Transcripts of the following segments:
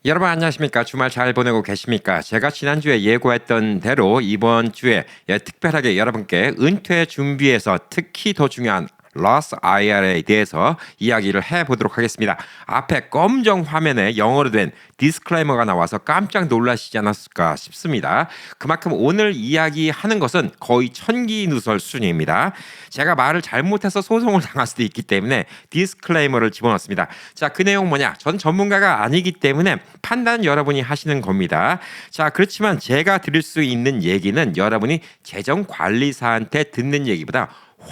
여러분 안녕하십니까? 주말 잘 보내고 계십니까? 제가 지난주에 예고했던 대로 이번 주에 특별하게 여러분께 은퇴 준비에서 특히 더 중요한 로스 IRA에 대해서 이야기를 해보도록 하겠습니다. 앞에 검정 화면에 영어로 된 디스클레이머가 나와서 깜짝 놀라시지 않았을까 싶습니다. 그만큼 오늘 이야기하는 것은 거의 천기누설 수준입니다. 제가 말을 잘못해서 소송을 당할 수도 있기 때문에 디스클레이머를 집어넣습니다. 자, 그 내용 뭐냐? 전 전문가가 아니기 때문에 판단은 여러분이 하시는 겁니다. 자, 그렇지만 제가 드릴 수 있는 얘기는 여러분이 재정관리사한테 듣는 얘기보다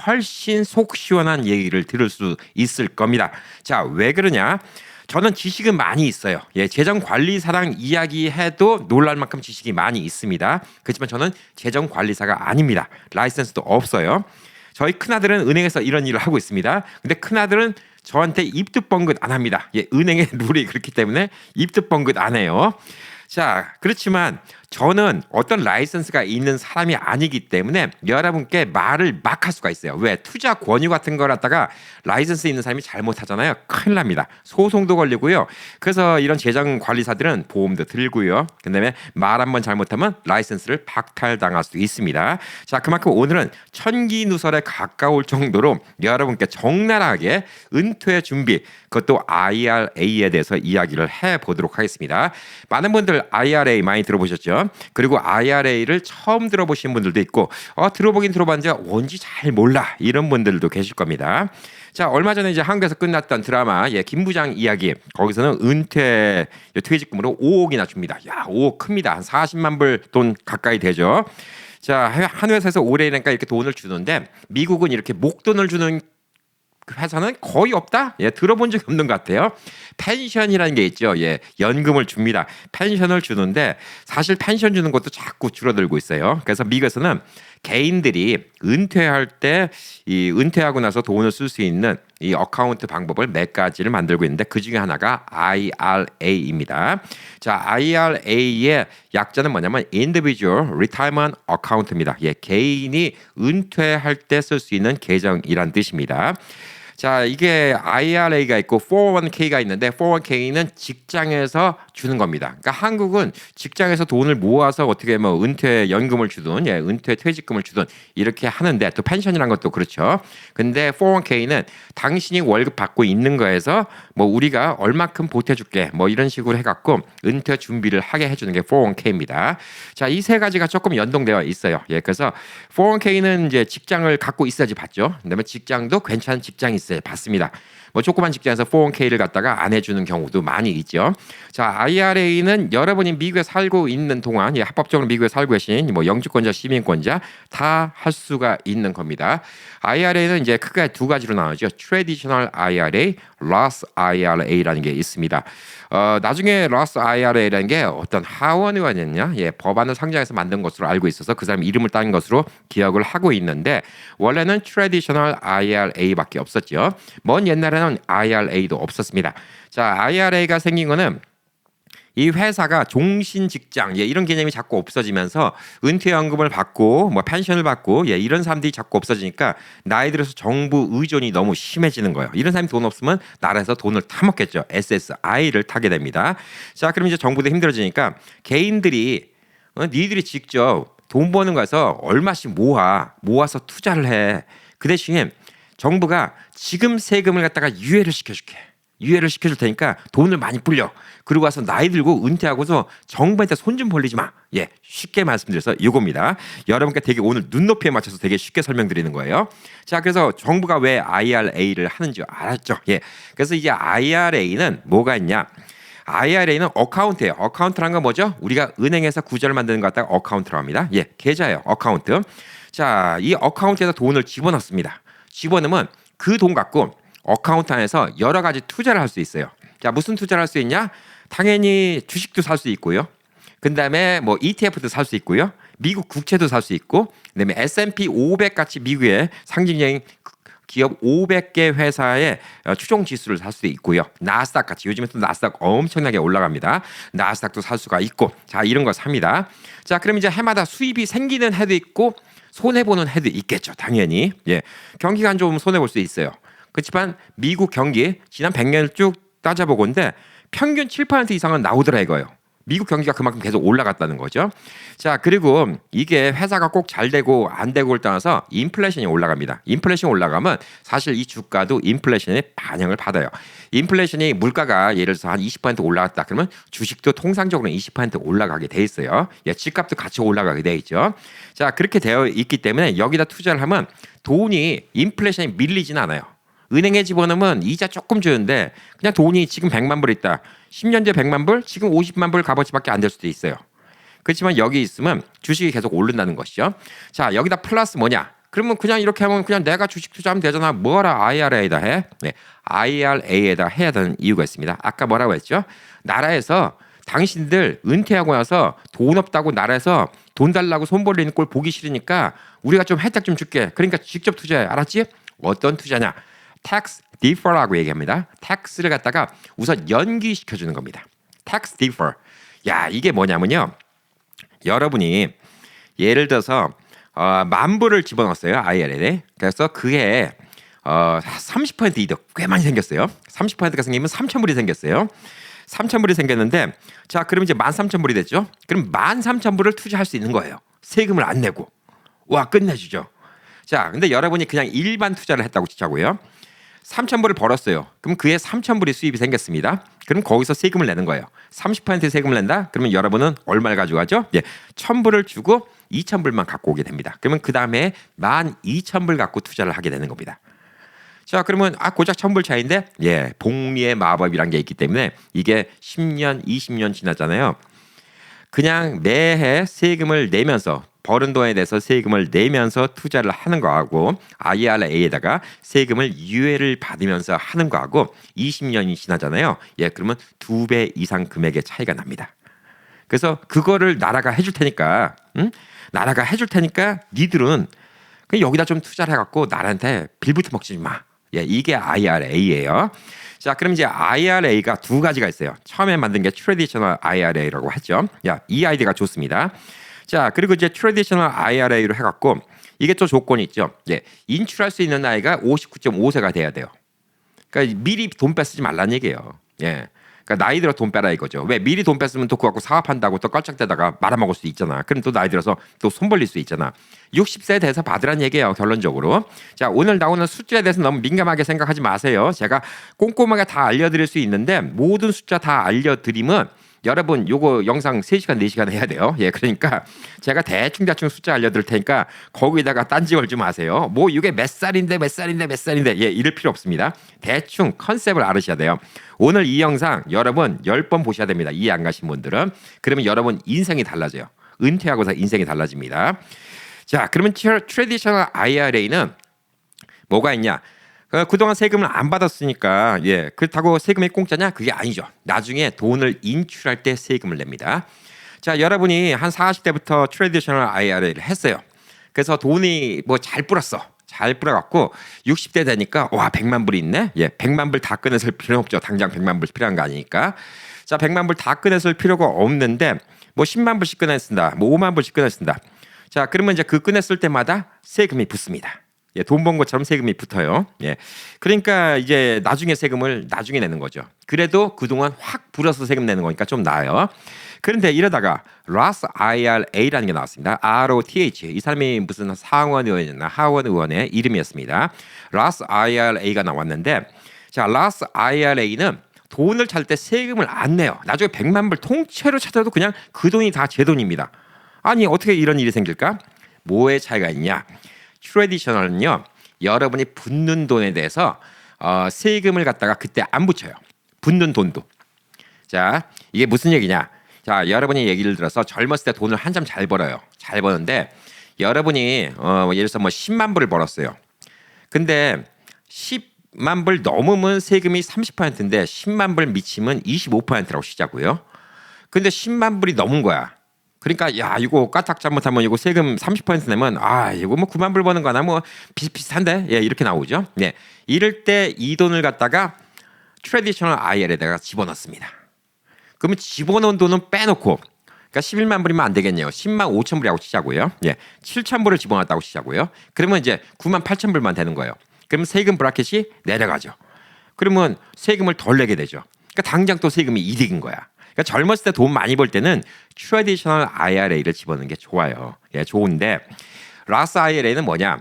훨씬 속 시원한 얘기를 들을 수 있을 겁니다. 자, 왜 그러냐? 저는 지식은 많이 있어요. 재정관리사랑 이야기해도 놀랄 만큼 지식이 많이 있습니다. 그렇지만 저는 재정관리사가 아닙니다. 라이센스도 없어요. 저희 큰아들은 은행에서 이런 일을 하고 있습니다. 근데 큰아들은 저한테 입도 뻥긋 안 합니다. 은행의 룰이 그렇기 때문에 입도 뻥긋 안 해요. 자, 그렇지만 저는 어떤 라이선스가 있는 사람이 아니기 때문에 여러분께 말을 막 할 수가 있어요. 왜? 투자 권유 같은 걸 갖다가 라이선스 있는 사람이 잘못하잖아요. 큰일 납니다. 소송도 걸리고요. 그래서 이런 재정관리사들은 보험도 들고요. 그다음에 말 한 번 잘못하면 라이선스를 박탈당할 수 있습니다. 자, 그만큼 오늘은 천기누설에 가까울 정도로 여러분께 적나라하게 은퇴 준비, 그것도 IRA에 대해서 이야기를 해보도록 하겠습니다. 많은 분들 IRA 많이 들어보셨죠? 그리고 IRA를 처음 들어보신 분들도 있고 들어보긴 들어봤는데 뭔지 잘 몰라 이런 분들도 계실 겁니다. 자, 얼마 전에 이제 한국에서 끝났던 드라마 김 부장 이야기, 거기서는 은퇴 퇴직금으로 5억이나 줍니다. 야, 5억 큽니다. 한 40만 불 돈 가까이 되죠. 자, 한 회사에서 오래 일하니까 이렇게 돈을 주는데 미국은 이렇게 목돈을 주는 회사는 거의 없다? 들어본 적이 없는 것 같아요. 펜션이라는 게 있죠. 연금을 줍니다. 펜션을 주는데 사실 펜션 주는 것도 자꾸 줄어들고 있어요. 그래서 미국에서는 개인들이 은퇴할 때 이 은퇴하고 나서 돈을 쓸 수 있는 이 어카운트 방법을 몇 가지를 만들고 있는데 그 중에 하나가 IRA입니다. 자, IRA의 약자는 뭐냐면 Individual Retirement Account입니다. 개인이 은퇴할 때 쓸 수 있는 계정이란 뜻입니다. 자, 이게 IRA가 있고 401k가 있는데 401k는 직장에서 주는 겁니다. 그러니까 한국은 직장에서 돈을 모아서 어떻게 뭐 은퇴 연금을 주든 은퇴 퇴직금을 주든 이렇게 하는데 또 펜션이란 것도 그렇죠. 근데 401k는 당신이 월급 받고 있는 거에서 뭐 우리가 얼마큼 보태줄게 뭐 이런 식으로 해갖고 은퇴 준비를 하게 해주는 게 401k입니다. 자, 이 세 가지가 조금 연동되어 있어요. 그래서 401k는 이제 직장을 갖고 있어야지 받죠. 그다음에 직장도 괜찮은 직장이 있어요. 받습니다. 뭐 조그만 직장에서 401k를 갖다가 안 해주는 경우도 많이 있죠. 자, IRA는 여러분이 미국에 살고 있는 동안 합법적으로 미국에 살고 계신 뭐 영주권자, 시민권자 다 할 수가 있는 겁니다. IRA는 이제 크게 두 가지로 나누죠. Traditional IRA, Roth IRA라는 게 있습니다. 나중에 Roth IRA라는 게 어떤 하원 의원이었냐? 법안을 상정해서 만든 것으로 알고 있어서 그 사람 이름을 딴 것으로 기억을 하고 있는데 원래는 Traditional IRA밖에 없었죠. 먼 옛날에는 IRA도 없었습니다. 자, IRA가 생긴 거는 이 회사가 종신 직장 이런 개념이 자꾸 없어지면서 은퇴연금을 받고 뭐 펜션을 받고 이런 사람들이 자꾸 없어지니까 나이 들어서 정부 의존이 너무 심해지는 거예요. 이런 사람이 돈 없으면 나라에서 돈을 타먹겠죠. SSI를 타게 됩니다. 자, 그럼 이제 정부도 힘들어지니까 개인들이 니들이 직접 돈 버는 거에서 얼마씩 모아서 투자를 해. 그 대신 정부가 지금 세금을 갖다가 유예를 시켜줄 테니까 돈을 많이 불려. 그러고 와서 나이 들고 은퇴하고서 정부한테 손 좀 벌리지 마. 쉽게 말씀드려서 이겁니다. 여러분께 되게 오늘 눈높이에 맞춰서 되게 쉽게 설명드리는 거예요. 자, 그래서 정부가 왜 IRA를 하는지 알았죠? 그래서 이제 IRA는 뭐가 있냐? IRA는 어카운트예요. 어카운트란 건 뭐죠? 우리가 은행에서 구절을 만드는 것 갖다가 어카운트라고 합니다. 계좌예요. 어카운트. 자, 이 어카운트에서 돈을 집어넣습니다. 집어넣으면 그 돈 갖고 어카운트 안에서 여러 가지 투자를 할 수 있어요. 자, 무슨 투자를 할 수 있냐? 당연히 주식도 살 수 있고요. 그다음에 뭐 ETF도 살 수 있고요. 미국 국채도 살 수 있고, 그다음에 S&P 500 같이 미국의 상징적인 기업 500개 회사의 추종 지수를 살 수도 있고요. 나스닥 같이 요즘에 또 나스닥 엄청나게 올라갑니다. 나스닥도 살 수가 있고, 자, 이런 거 삽니다. 자, 그럼 이제 해마다 수입이 생기는 해도 있고 손해보는 해도 있겠죠. 당연히. 경기가 안 좋으면 손해볼 수 있어요. 그렇지만 미국 경기 지난 100년을 쭉 따져보건데 평균 7% 이상은 나오더라 이거예요. 미국 경기가 그만큼 계속 올라갔다는 거죠. 자, 그리고 이게 회사가 꼭 잘 되고 안 되고를 떠나서 인플레이션이 올라갑니다. 인플레이션이 올라가면 사실 이 주가도 인플레이션의 반영을 받아요. 인플레이션이 물가가 예를 들어서 한 20% 올라갔다 그러면 주식도 통상적으로 20% 올라가게 돼 있어요. 예, 집값도 같이 올라가게 돼 있죠. 자, 그렇게 되어 있기 때문에 여기다 투자를 하면 돈이 인플레이션이 밀리진 않아요. 은행에 집어넣으면 이자 조금 주는데 그냥 돈이 지금 100만 불 있다. 10년 뒤에 100만 불, 지금 50만 불 값어치밖에 안 될 수도 있어요. 그렇지만 여기 있으면 주식이 계속 오른다는 것이죠. 자, 여기다 플러스 뭐냐? 그러면 그냥 이렇게 하면 그냥 내가 주식 투자하면 되잖아. 뭐라 IRA에다 해? 네, IRA에다 해야 되는 이유가 있습니다. 아까 뭐라고 했죠? 나라에서 당신들 은퇴하고 나서 돈 없다고 나라에서 돈 달라고 손 벌리는 꼴 보기 싫으니까 우리가 좀 혜택 좀 줄게. 그러니까 직접 투자해. 알았지? 어떤 투자냐? tax defer라고 얘기합니다. tax를 갖다가 우선 연기시켜주는 겁니다. tax defer. 야, 이게 뭐냐면요. 여러분이 예를 들어서 10,000불을 집어넣었어요. IRA에. 그래서 그게 30% 이득 꽤 많이 생겼어요. 30%가 생기면 3,000불이 생겼어요. 3,000불이 생겼는데 자, 그럼 이제 13,000불이 됐죠. 그럼 13,000불을 투자할 수 있는 거예요. 세금을 안 내고. 와, 끝내주죠. 자, 근데 여러분이 그냥 일반 투자를 했다고 치자고요. 3,000불을 벌었어요. 그럼 그에 3,000불이 수입이 생겼습니다. 그럼 거기서 세금을 내는 거예요. 30% 세금을 낸다? 그러면 여러분은 얼마를 가져가죠? 예, 1,000불을 주고 2,000불만 갖고 오게 됩니다. 그러면 그 다음에 12,000불 갖고 투자를 하게 되는 겁니다. 자, 그러면 고작 1,000불 차이인데 예, 복리의 마법이란 게 있기 때문에 이게 10년, 20년 지났잖아요. 그냥 매해 세금을 내면서 벌은 돈에 대해서 세금을 내면서 투자를 하는 거하고 IRA에다가 세금을 유예를 받으면서 하는 거하고 20년이 지나잖아요. 예, 그러면 2배 이상 금액의 차이가 납니다. 그래서 그거를 나라가 해줄 테니까, 나라가 해줄 테니까 니들은 그냥 여기다 좀 투자를 해갖고 나라한테 빌부터 먹지 마. 예, 이게 IRA예요. 자, 그럼 이제 IRA가 두 가지가 있어요. 처음에 만든 게 트래디셔널 IRA라고 했죠. 야, 이 아이디가 좋습니다. 자, 그리고 이제 트래디셔널 IRA로 해갖고 이게 또 조건이 있죠. 예, 인출할 수 있는 나이가 59.5세가 돼야 돼요. 그러니까 미리 돈 뺏지 말라는 얘기예요. 예. 그러니까 나이 들어 돈 빼라 이거죠. 왜 미리 돈 뺐으면 또 그거 갖고 사업한다고 또 껄쩍대다가 말아먹을 수 있잖아. 그럼 또 나이 들어서 또 손 벌릴 수 있잖아. 60세 돼서 받으란 얘기예요. 결론적으로. 자, 오늘 나오는 숫자에 대해서 너무 민감하게 생각하지 마세요. 제가 꼼꼼하게 다 알려드릴 수 있는데 모든 숫자 다 알려드리면 여러분 요거 영상 3시간 4시간 해야 돼요. 예, 그러니까 제가 대충 숫자 알려드릴 테니까 거기다가 딴지 걸지 마세요. 뭐 이게 몇 살인데 예, 이럴 필요 없습니다. 대충 컨셉을 알으셔야 돼요. 오늘 이 영상 여러분 10번 보셔야 됩니다. 이해 안 가신 분들은. 그러면 여러분 인생이 달라져요. 은퇴하고서 인생이 달라집니다. 자, 그러면 트래디셔널 IRA는 뭐가 있냐? 그동안 세금을 안 받았으니까 예, 그렇다고 세금이 공짜냐? 그게 아니죠. 나중에 돈을 인출할 때 세금을 냅니다. 자, 여러분이 한 40대부터 트래디셔널 IRA를 했어요. 그래서 돈이 뭐 잘 불었어. 잘 불어갖고 60대 되니까 와 100만 불이 있네. 예, 100만 불 다 꺼냈을 필요는 없죠. 당장 100만 불 필요한 거 아니니까. 자, 100만 불 다 꺼냈을 필요가 없는데 뭐 10만 불씩 꺼냈습니다. 뭐 5만 불씩 꺼냈습니다. 자, 그러면 이제 그 꺼냈을 때마다 세금이 붙습니다. 예, 돈 번 것처럼 세금이 붙어요. 예, 그러니까 이제 나중에 세금을 나중에 내는 거죠. 그래도 그동안 확 불어서 세금 내는 거니까 좀 나아요. 그런데 이러다가 Roth IRA라는 게 나왔습니다. ROTH. 이 사람이 무슨 상원 의원이나 하원 의원의 이름이었습니다. Roth IRA가 나왔는데 자, Roth IRA는 돈을 찾을 때 세금을 안 내요. 나중에 100만 불 통째로 찾아도 그냥 그 돈이 다 제 돈입니다. 아니 어떻게 이런 일이 생길까? 뭐의 차이가 있냐? 트래디셔널은요, 여러분이 붓는 돈에 대해서 세금을 갖다가 그때 안 붙여요. 붓는 돈도. 자, 이게 무슨 얘기냐? 자, 여러분이 얘기를 들어서 젊었을 때 돈을 한참 잘 벌어요. 잘 버는데 여러분이 예를 들어서 뭐 10만 불을 벌었어요. 근데 10만 불 넘으면 세금이 30%인데 10만 불 미치면 25%라고 치자고요. 근데 10만 불이 넘은 거야. 그러니까 야 이거 까딱 잘못하면 이거 세금 30% 내면 이거 뭐 9만 불 버는 거나 뭐 비슷비슷한데 예 이렇게 나오죠. 네, 이럴 때 이 돈을 갖다가 트래디셔널 IRA에다가 집어넣습니다. 그러면 집어넣은 돈은 빼놓고 그러니까 11만 불이면 안 되겠네요. 10만 5천 불이라고 치자고요. 예, 7천 불을 집어넣었다고 치자고요. 그러면 이제 9만 8천 불만 되는 거예요. 그러면 세금 브라켓이 내려가죠. 그러면 세금을 덜 내게 되죠. 그러니까 당장 또 세금이 이득인 거야. 그러니까 젊었을 때 돈 많이 벌 때는 트래디셔널 IRA를 집어넣는 게 좋아요. 예, 좋은데 라스 IRA는 뭐냐?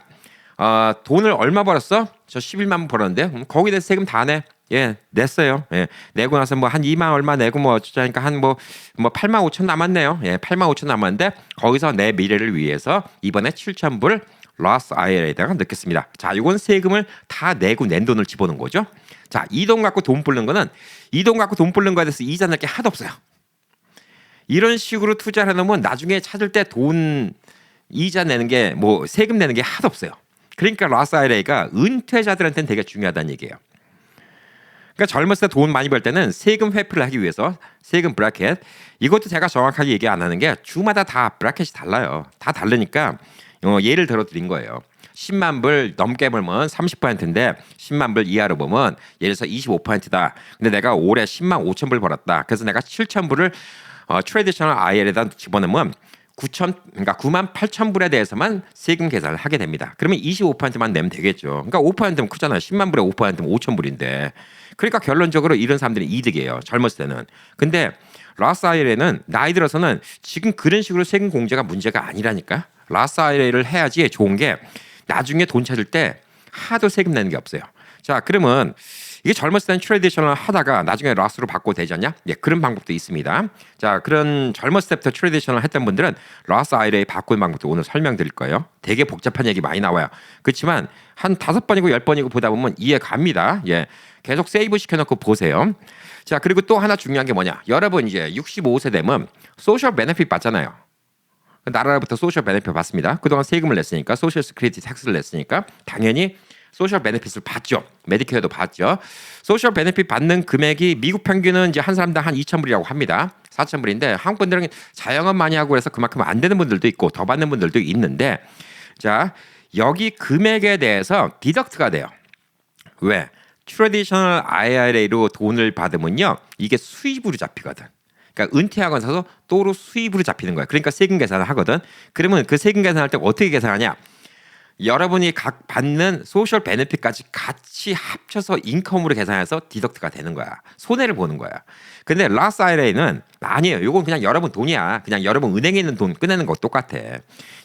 돈을 얼마 벌었어? 저 11만 원 벌었는데 거기에 대해서 세금 다 내. 예, 냈어요. 예, 내고 나서 뭐 한 2만 얼마 내고 뭐 어쩌니까 한 뭐 8만 5천 남았네요. 예, 8만 5천 남았는데 거기서 내 미래를 위해서 이번에 7천 불 로스 IRA에다가 넣겠습니다. 자, 이건 세금을 다 내고 낸 돈을 집어넣은 거죠. 자, 이 돈 갖고 돈 벌는 거는 이 돈 갖고 돈 벌는 거에 대해서 이자 낼 게 하나도 없어요. 이런 식으로 투자를 해놓으면 나중에 찾을 때 돈 이자 내는 게 뭐 세금 내는 게 하나도 없어요. 그러니까 로스 IRA가 은퇴자들한테는 되게 중요하다는 얘기예요. 그러니까 젊었을 때 돈 많이 벌 때는 세금 회피를 하기 위해서 세금 브래켓, 이것도 제가 정확하게 얘기 안 하는 게 주마다 다 브래켓이 달라요. 다 다르니까 예를 들어 드린 거예요. 10만 불 넘게 벌면 30%인데 10만 불 이하로 보면 예를 들어서 25%다. 근데 내가 올해 10만 5천 불 벌었다. 그래서 내가 7천 불을 트래디셔널 IRA에다 집어넣으면 9만 8천 불에 대해서만 세금 계산을 하게 됩니다. 그러면 25%만 내면 되겠죠. 그러니까 5%면 크잖아요. 10만 불에 5%면 5천 불인데. 그러니까 결론적으로 이런 사람들이 이득이에요. 젊었을 때는. 근데 로스 IRA는 나이 들어서는 지금 그런 식으로 세금 공제가 문제가 아니라니까. 로스 IRA를 해야지 좋은 게 나중에 돈 찾을 때 하도 세금 내는 게 없어요. 자, 그러면 이게 젊었을 때는 트래디셔널 하다가 나중에 로스로 바꿔도 되지 않냐? 예, 그런 방법도 있습니다. 자, 그런 젊었을 때부터 트래디셔널 했던 분들은 로스 IRA 바꾸는 방법도 오늘 설명드릴 거예요. 되게 복잡한 얘기 많이 나와요. 그렇지만 한 5번이고 10번이고 보다 보면 이해 갑니다. 예, 계속 세이브 시켜놓고 보세요. 자, 그리고 또 하나 중요한 게 뭐냐? 여러분 이제 65세 되면 소셜 베네핏 받잖아요. 나라로부터 소셜 베네핏 받습니다. 그동안 세금을 냈으니까 소셜 시큐리티 텍스를 냈으니까 당연히 소셜 베네핏을 받죠. 메디케어도 받죠. 소셜 베네핏 받는 금액이 미국 평균은 이제 한 사람당 한 2천 불이라고 합니다. 4천 불인데 한국 분들은 자영업 많이 하고 그래서 그만큼 안 되는 분들도 있고 더 받는 분들도 있는데, 자, 여기 금액에 대해서 디덕트가 돼요. 왜? 트래디셔널 IRA로 돈을 받으면요, 이게 수입으로 잡히거든. 그러니까 은퇴하고 나서 또로 수입으로 잡히는 거야. 그러니까 세금 계산을 하거든. 그러면 그 세금 계산할 때 어떻게 계산하냐? 여러분이 각 받는 소셜 베네핏까지 같이 합쳐서 인컴으로 계산해서 디덕트가 되는 거야. 손해를 보는 거야. 근데 로스 IRA는 아니에요. 이건 그냥 여러분 돈이야. 그냥 여러분 은행에 있는 돈 꺼내는 거 똑같아.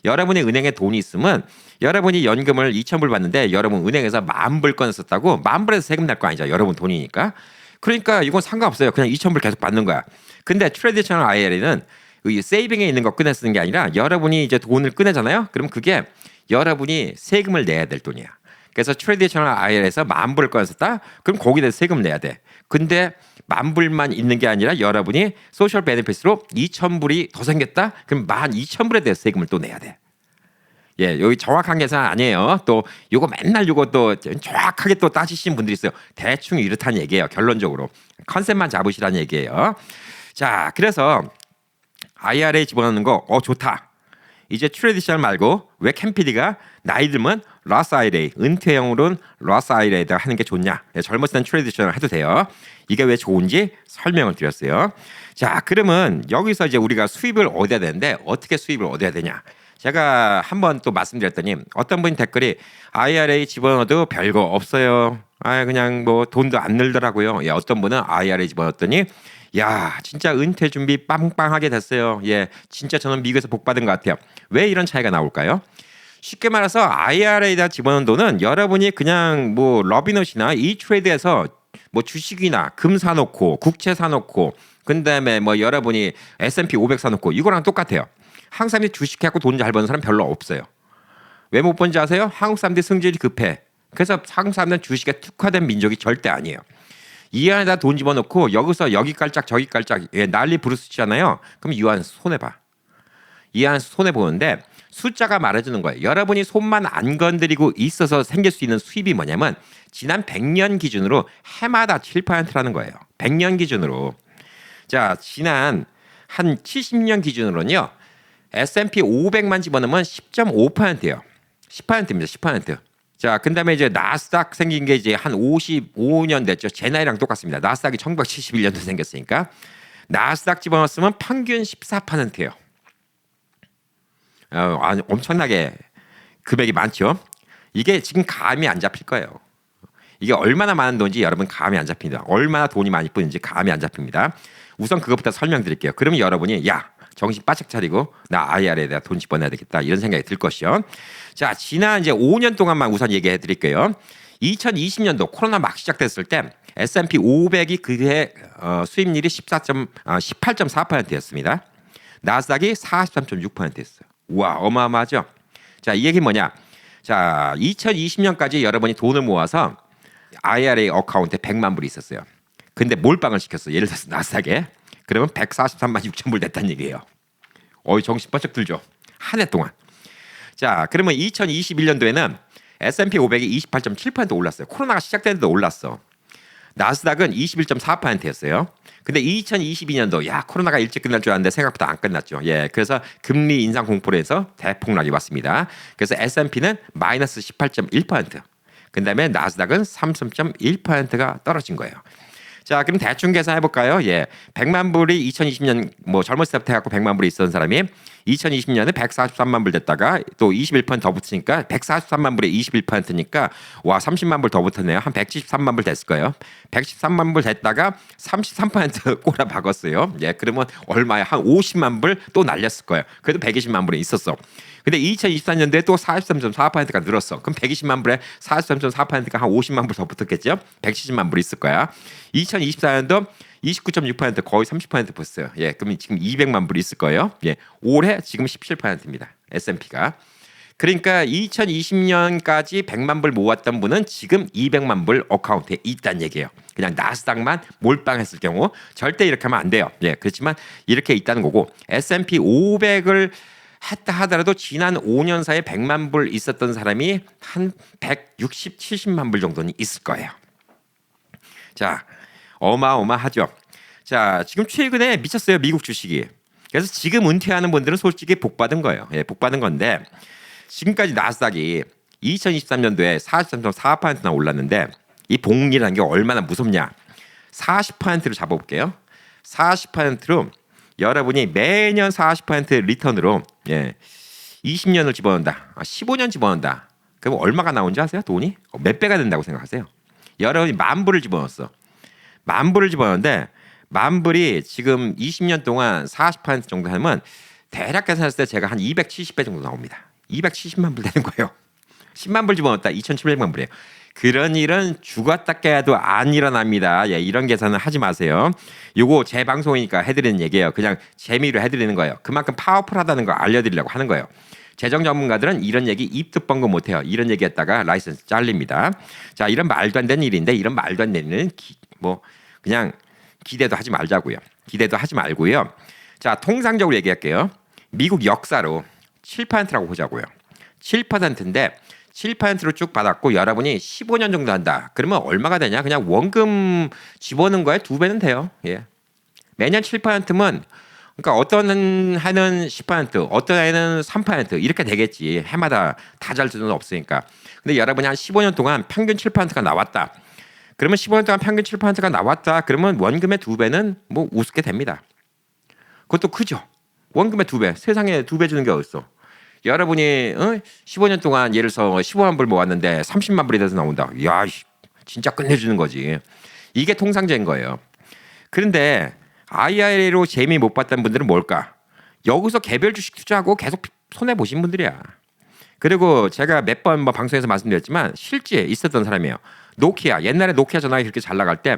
여러분의 은행에 돈이 있으면 여러분이 연금을 2,000불 받는데 여러분 은행에서 10,000불 꺼냈었다고 10,000불에서 세금 날 거 아니죠. 여러분 돈이니까. 그러니까 이건 상관없어요. 그냥 2,000불 계속 받는 거야. 근데 트래디셔널 IRA는 이 세이빙에 있는 거 꺼내 쓰는 게 아니라 여러분이 이제 돈을 꺼내잖아요. 그럼 그게 여러분이 세금을 내야 될 돈이야. 그래서 트래디셔널 IRA에서 10,000불을 꺼냈었다? 그럼 거기에 대해서 세금을 내야 돼. 근데 10,000불만 있는 게 아니라 여러분이 소셜 베네핏으로 2,000불이 더 생겼다? 그럼 12,000불에 대해서 세금을 또 내야 돼. 예, 여기 정확한 계산 아니에요. 또 요거 맨날 요거 또 정확하게 또 따지시는 분들이 있어요. 대충 이렇다는 얘기예요. 결론적으로 컨셉만 잡으시라는 얘기예요. 자, 그래서 IRA 집어넣는 거 좋다. 이제 트래디셔널 말고 왜 캠피디가 나이 들면 로스 IRA, 은퇴형으로는 로스 IRA에다 하는 게 좋냐? 네, 젊었을 땐 트래디셔널 해도 돼요. 이게 왜 좋은지 설명을 드렸어요. 자, 그러면 여기서 이제 우리가 수입을 얻어야 되는데 어떻게 수입을 얻어야 되냐? 제가 한번 또 말씀드렸더니 어떤 분이 댓글이 IRA 집어넣어도 별거 없어요. 그냥 뭐 돈도 안 늘더라고요. 예, 어떤 분은 IRA 집어넣었더니 야, 진짜 은퇴 준비 빵빵하게 됐어요. 예, 진짜 저는 미국에서 복 받은 것 같아요. 왜 이런 차이가 나올까요? 쉽게 말해서 IRA에다 집어넣은 돈은 여러분이 그냥 뭐 러비넛이나 이트레이드에서 뭐 주식이나 금 사놓고 국채 사놓고 그다음에 뭐 여러분이 S&P 500 사놓고 이거랑 똑같아요. 한국 사람들이 주식해갖고 돈 잘 버는 사람 별로 없어요. 왜 못 번지 아세요? 한국 사람들이 승질이 급해. 그래서 한국 사람들은 주식에 특화된 민족이 절대 아니에요. 이 안에다 돈 집어넣고 여기서 여기 깔짝 저기 깔짝 난리 부르스치잖아요. 그럼 이 안에서 손해봐. 이 안에서 손해보는데 숫자가 말해주는 거예요. 여러분이 손만 안 건드리고 있어서 생길 수 있는 수입이 뭐냐면 지난 100년 기준으로 해마다 7%라는 거예요. 100년 기준으로. 자, 지난 한 70년 기준으로는요. S&P 500만 집어넣으면 10.5%예요. 10%입니다. 10%. 자, 그다음에 이제 나스닥 생긴 게 이제 한 55년 됐죠. 제 나이랑 똑같습니다. 나스닥이 1971년도 생겼으니까 나스닥 집어넣었으면 평균 14%예요. 엄청나게 금액이 많죠. 이게 지금 감이 안 잡힐 거예요. 이게 얼마나 많은 돈인지 여러분 감이 안 잡힙니다. 얼마나 돈이 많이 뿌는지 감이 안 잡힙니다. 우선 그것부터 설명드릴게요. 그러면 여러분이 야 정신 바짝 차리고 나 IR에 내가 돈 집어내야 되겠다 이런 생각이 들 것이요. 자 지난 이제 5년 동안만 우선 얘기해 드릴게요. 2020년도 코로나 막 시작됐을 때 S&P 500이 그해 수익률이 18.4%였습니다. 나스닥이 43.6%였어요. 우와 어마어마하죠. 자 이 얘기 뭐냐? 자 2020년까지 여러분이 돈을 모아서 IRA 어카운트에 100만 불이 있었어요. 근데 몰빵을 시켰어. 예를 들어서 나스닥에. 그러면 143만 6천 불 됐다는 얘기예요. 정신 번쩍 들죠. 한 해 동안. 자 그러면 2021년도에는 S&P 500이 28.7% 올랐어요. 코로나가 시작되는데도 올랐어. 나스닥은 21.4%였어요. 근데 2022년도 코로나가 일찍 끝날 줄 알았는데 생각보다 안 끝났죠. 그래서 금리 인상 공포로 해서 대폭락이 왔습니다. 그래서 S&P는 마이너스 18.1%. 그다음에 나스닥은 33.1%가 떨어진 거예요. 자, 그럼 대충 계산해 볼까요? 100만 불이 2020년 뭐 젊었을 때부터 해갖고 100만 불이 있었던 사람이 2020년에 143만 불 됐다가 또 21%더 붙으니까 143만 불에 21%니까 와 30만 불 더 붙었네요. 한 173만 불 됐을 거예요. 113만 불 됐다가 33% 꼬라 박았어요. 그러면 얼마야? 한 50만 불 또 날렸을 거예요. 그래도 120만 불에 있었어. 근데 2024년도에 또 43.4%가 늘었어. 그럼 120만 불에 43.4%가 한 50만 불 더 붙었겠죠? 170만 불 있을 거야. 2024년도 29.6% 거의 30% 붙었어요. 그럼 지금 200만 불 있을 거예요. 올해 지금 17%입니다. S&P가. 그러니까 2020년까지 100만 불 모았던 분은 지금 200만 불 어카운트에 있다는 얘기예요. 그냥 나스닥만 몰빵했을 경우 절대 이렇게 하면 안 돼요. 그렇지만 이렇게 있다는 거고 S&P 500을 했다 하더라도 지난 5년 사이에 100만 불 있었던 사람이 한 160, 70만 불 정도는 있을 거예요. 자, 어마어마하죠. 자, 지금 최근에 미쳤어요. 미국 주식이. 그래서 지금 은퇴하는 분들은 솔직히 복 받은 거예요. 복 받은 건데 지금까지 나스닥이 2023년도에 43.4%나 올랐는데 이 복리라는 게 얼마나 무섭냐. 40%를 잡아볼게요. 40%로 여러분이 매년 40% 리턴으로 20년을 집어넣는다. 15년 집어넣는다. 그럼 얼마가 나온지 아세요? 돈이? 몇 배가 된다고 생각하세요? 여러분이 만 불을 집어넣었어. 만 불을 집어넣는데 만 불이 지금 20년 동안 40% 정도 하면 대략 계산했을 때 제가 한 270배 정도 나옵니다. 270만 불 되는 거예요. 10만 불 집어넣었다. 2,700만 불이에요. 그런 일은 죽었다 깨도 안 일어납니다. 이런 계산은 하지 마세요. 요거 제 방송이니까 해드리는 얘기예요. 그냥 재미로 해드리는 거예요. 그만큼 파워풀하다는 걸 알려드리려고 하는 거예요. 재정 전문가들은 이런 얘기 입도 뻥긋 못해요. 이런 얘기했다가 라이선스 잘립니다. 자, 이런 말도 안 되는 일인데 이런 말도 안 되는 일은 그냥 기대도 하지 말자고요. 기대도 하지 말고요. 자, 통상적으로 얘기할게요. 미국 역사로 7%라고 보자고요. 7%인데 7%로 쭉 받았고 여러분이 15년 정도 한다. 그러면 얼마가 되냐? 그냥 원금 집어넣은 거에 2배는 돼요. 매년 7%면 그러니까 어떤 해는 10%, 어떤 해는 3% 이렇게 되겠지. 해마다 다 잘 수는 없으니까. 근데 여러분이 한 15년 동안 평균 7%가 나왔다. 그러면 15년 동안 평균 7%가 나왔다. 그러면 원금의 2배는 뭐 우습게 됩니다. 그것도 크죠. 원금의 2배. 세상에 2배 주는 게 어딨어. 여러분이 15년 동안 예를 들어서 15만 불 모았는데 30만 불이 돼서 나온다. 야, 진짜 끝내주는 거지. 이게 통상적인 거예요. 그런데 IRA로 재미 못 봤던 분들은 뭘까? 여기서 개별 주식 투자하고 계속 손해 보신 분들이야. 그리고 제가 몇 번 방송에서 말씀드렸지만 실제 있었던 사람이에요. 노키아 옛날에 노키아 전화기 그렇게 잘 나갈 때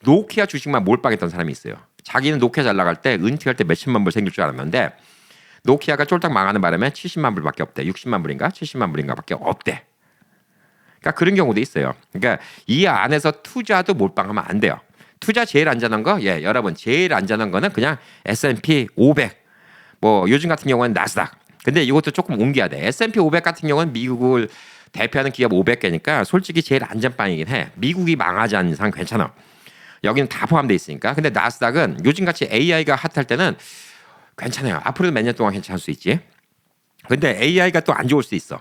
노키아 주식만 몰빵했던 사람이 있어요. 자기는 노키아 잘 나갈 때 은퇴할 때 몇십만 불 생길 줄 알았는데 노키아가 쫄딱 망하는 바람에 70만 불밖에 없대. 60만 불인가 70만 불인가밖에 없대. 그러니까 그런 경우도 있어요. 그러니까 이 안에서 투자도 몰빵하면 안 돼요. 투자 제일 안전한 거, 여러분 제일 안전한 거는 그냥 S&P 500. 뭐 요즘 같은 경우는 나스닥. 근데 이것도 조금 옮겨야 돼. S&P 500 같은 경우는 미국을 대표하는 기업 500개니까 솔직히 제일 안전빵이긴 해. 미국이 망하지 않는 이상 괜찮아. 여기는 다 포함되어 있으니까. 근데 나스닥은 요즘같이 AI가 핫할 때는 괜찮아요. 앞으로도 몇 년 동안 괜찮을 수 있지. 근데 AI가 또 안 좋을 수 있어.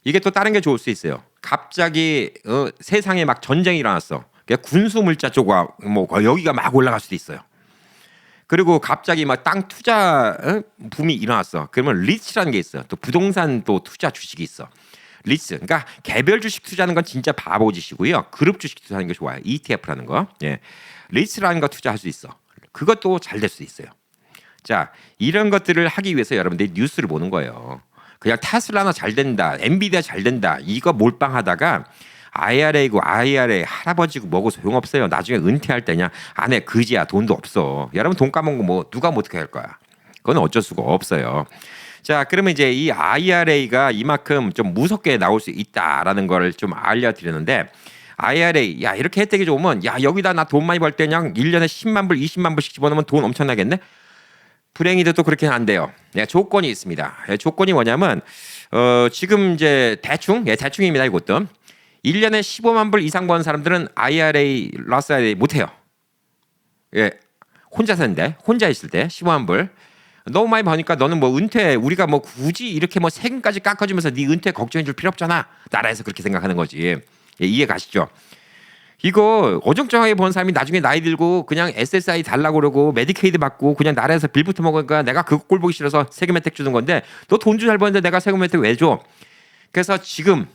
이게 또 다른 게 좋을 수 있어요. 갑자기 세상에 막 전쟁이 일어났어. 군수 물자 쪽과 뭐 여기가 막 올라갈 수도 있어요. 그리고 갑자기 막 땅 투자 붐이 일어났어. 그러면 리츠라는 게 있어요. 또 부동산 또 투자 주식이 있어. 리츠. 그러니까 개별 주식 투자하는 건 진짜 바보짓이고요. 그룹 주식 투자하는 게 좋아요. ETF라는 거. 예. 리츠라는 거 투자할 수 있어. 그것도 잘 될 수 있어요. 자, 이런 것들을 하기 위해서 여러분들이 뉴스를 보는 거예요. 그냥 테슬라나 잘 된다, 엔비디아 잘 된다, 이거 몰빵하다가 IRA고 IRA 할아버지고 뭐고 소용없어요. 나중에 은퇴할 때냐, 아내 그지야, 돈도 없어. 여러분 돈 까먹은 거 뭐 누가 뭐 어떻게 할 거야. 그건 어쩔 수가 없어요. 자, 그러면 이제 이 IRA가 이만큼 좀 무섭게 나올 수 있다라는 걸 좀 알려드리는데, IRA, 야, 이렇게 혜택이 좋으면, 야, 여기다 나 돈 많이 벌 때 그냥 1년에 10만 불, 20만 불씩 집어넣으면 돈 엄청나겠네? 불행히도 또 그렇게는 안 돼요. 네, 조건이 있습니다. 네, 조건이 뭐냐면, 지금 이제 대충입니다, 이것도. 1년에 15만 불 이상 버는 사람들은 IRA, 러스 IRA 못해요. 예, 혼자 사는데, 혼자 있을 때 15만 불. 너무 많이 버니까 너는 뭐 은퇴, 우리가 뭐 굳이 이렇게 뭐 세금까지 깎아주면서 네 은퇴 걱정해 줄 필요 없잖아. 나라에서 그렇게 생각하는 거지. 예, 이해 가시죠? 이거 어정쩡하게 번 사람이 나중에 나이 들고 그냥 SSI 달라고 그러고 메디케이드 받고 그냥 나라에서 빌부터 먹으니까 내가 그거 꼴 보기 싫어서 세금 혜택 주는 건데, 너 돈도 잘 버는데 내가 세금 혜택 왜 줘? 그래서 지금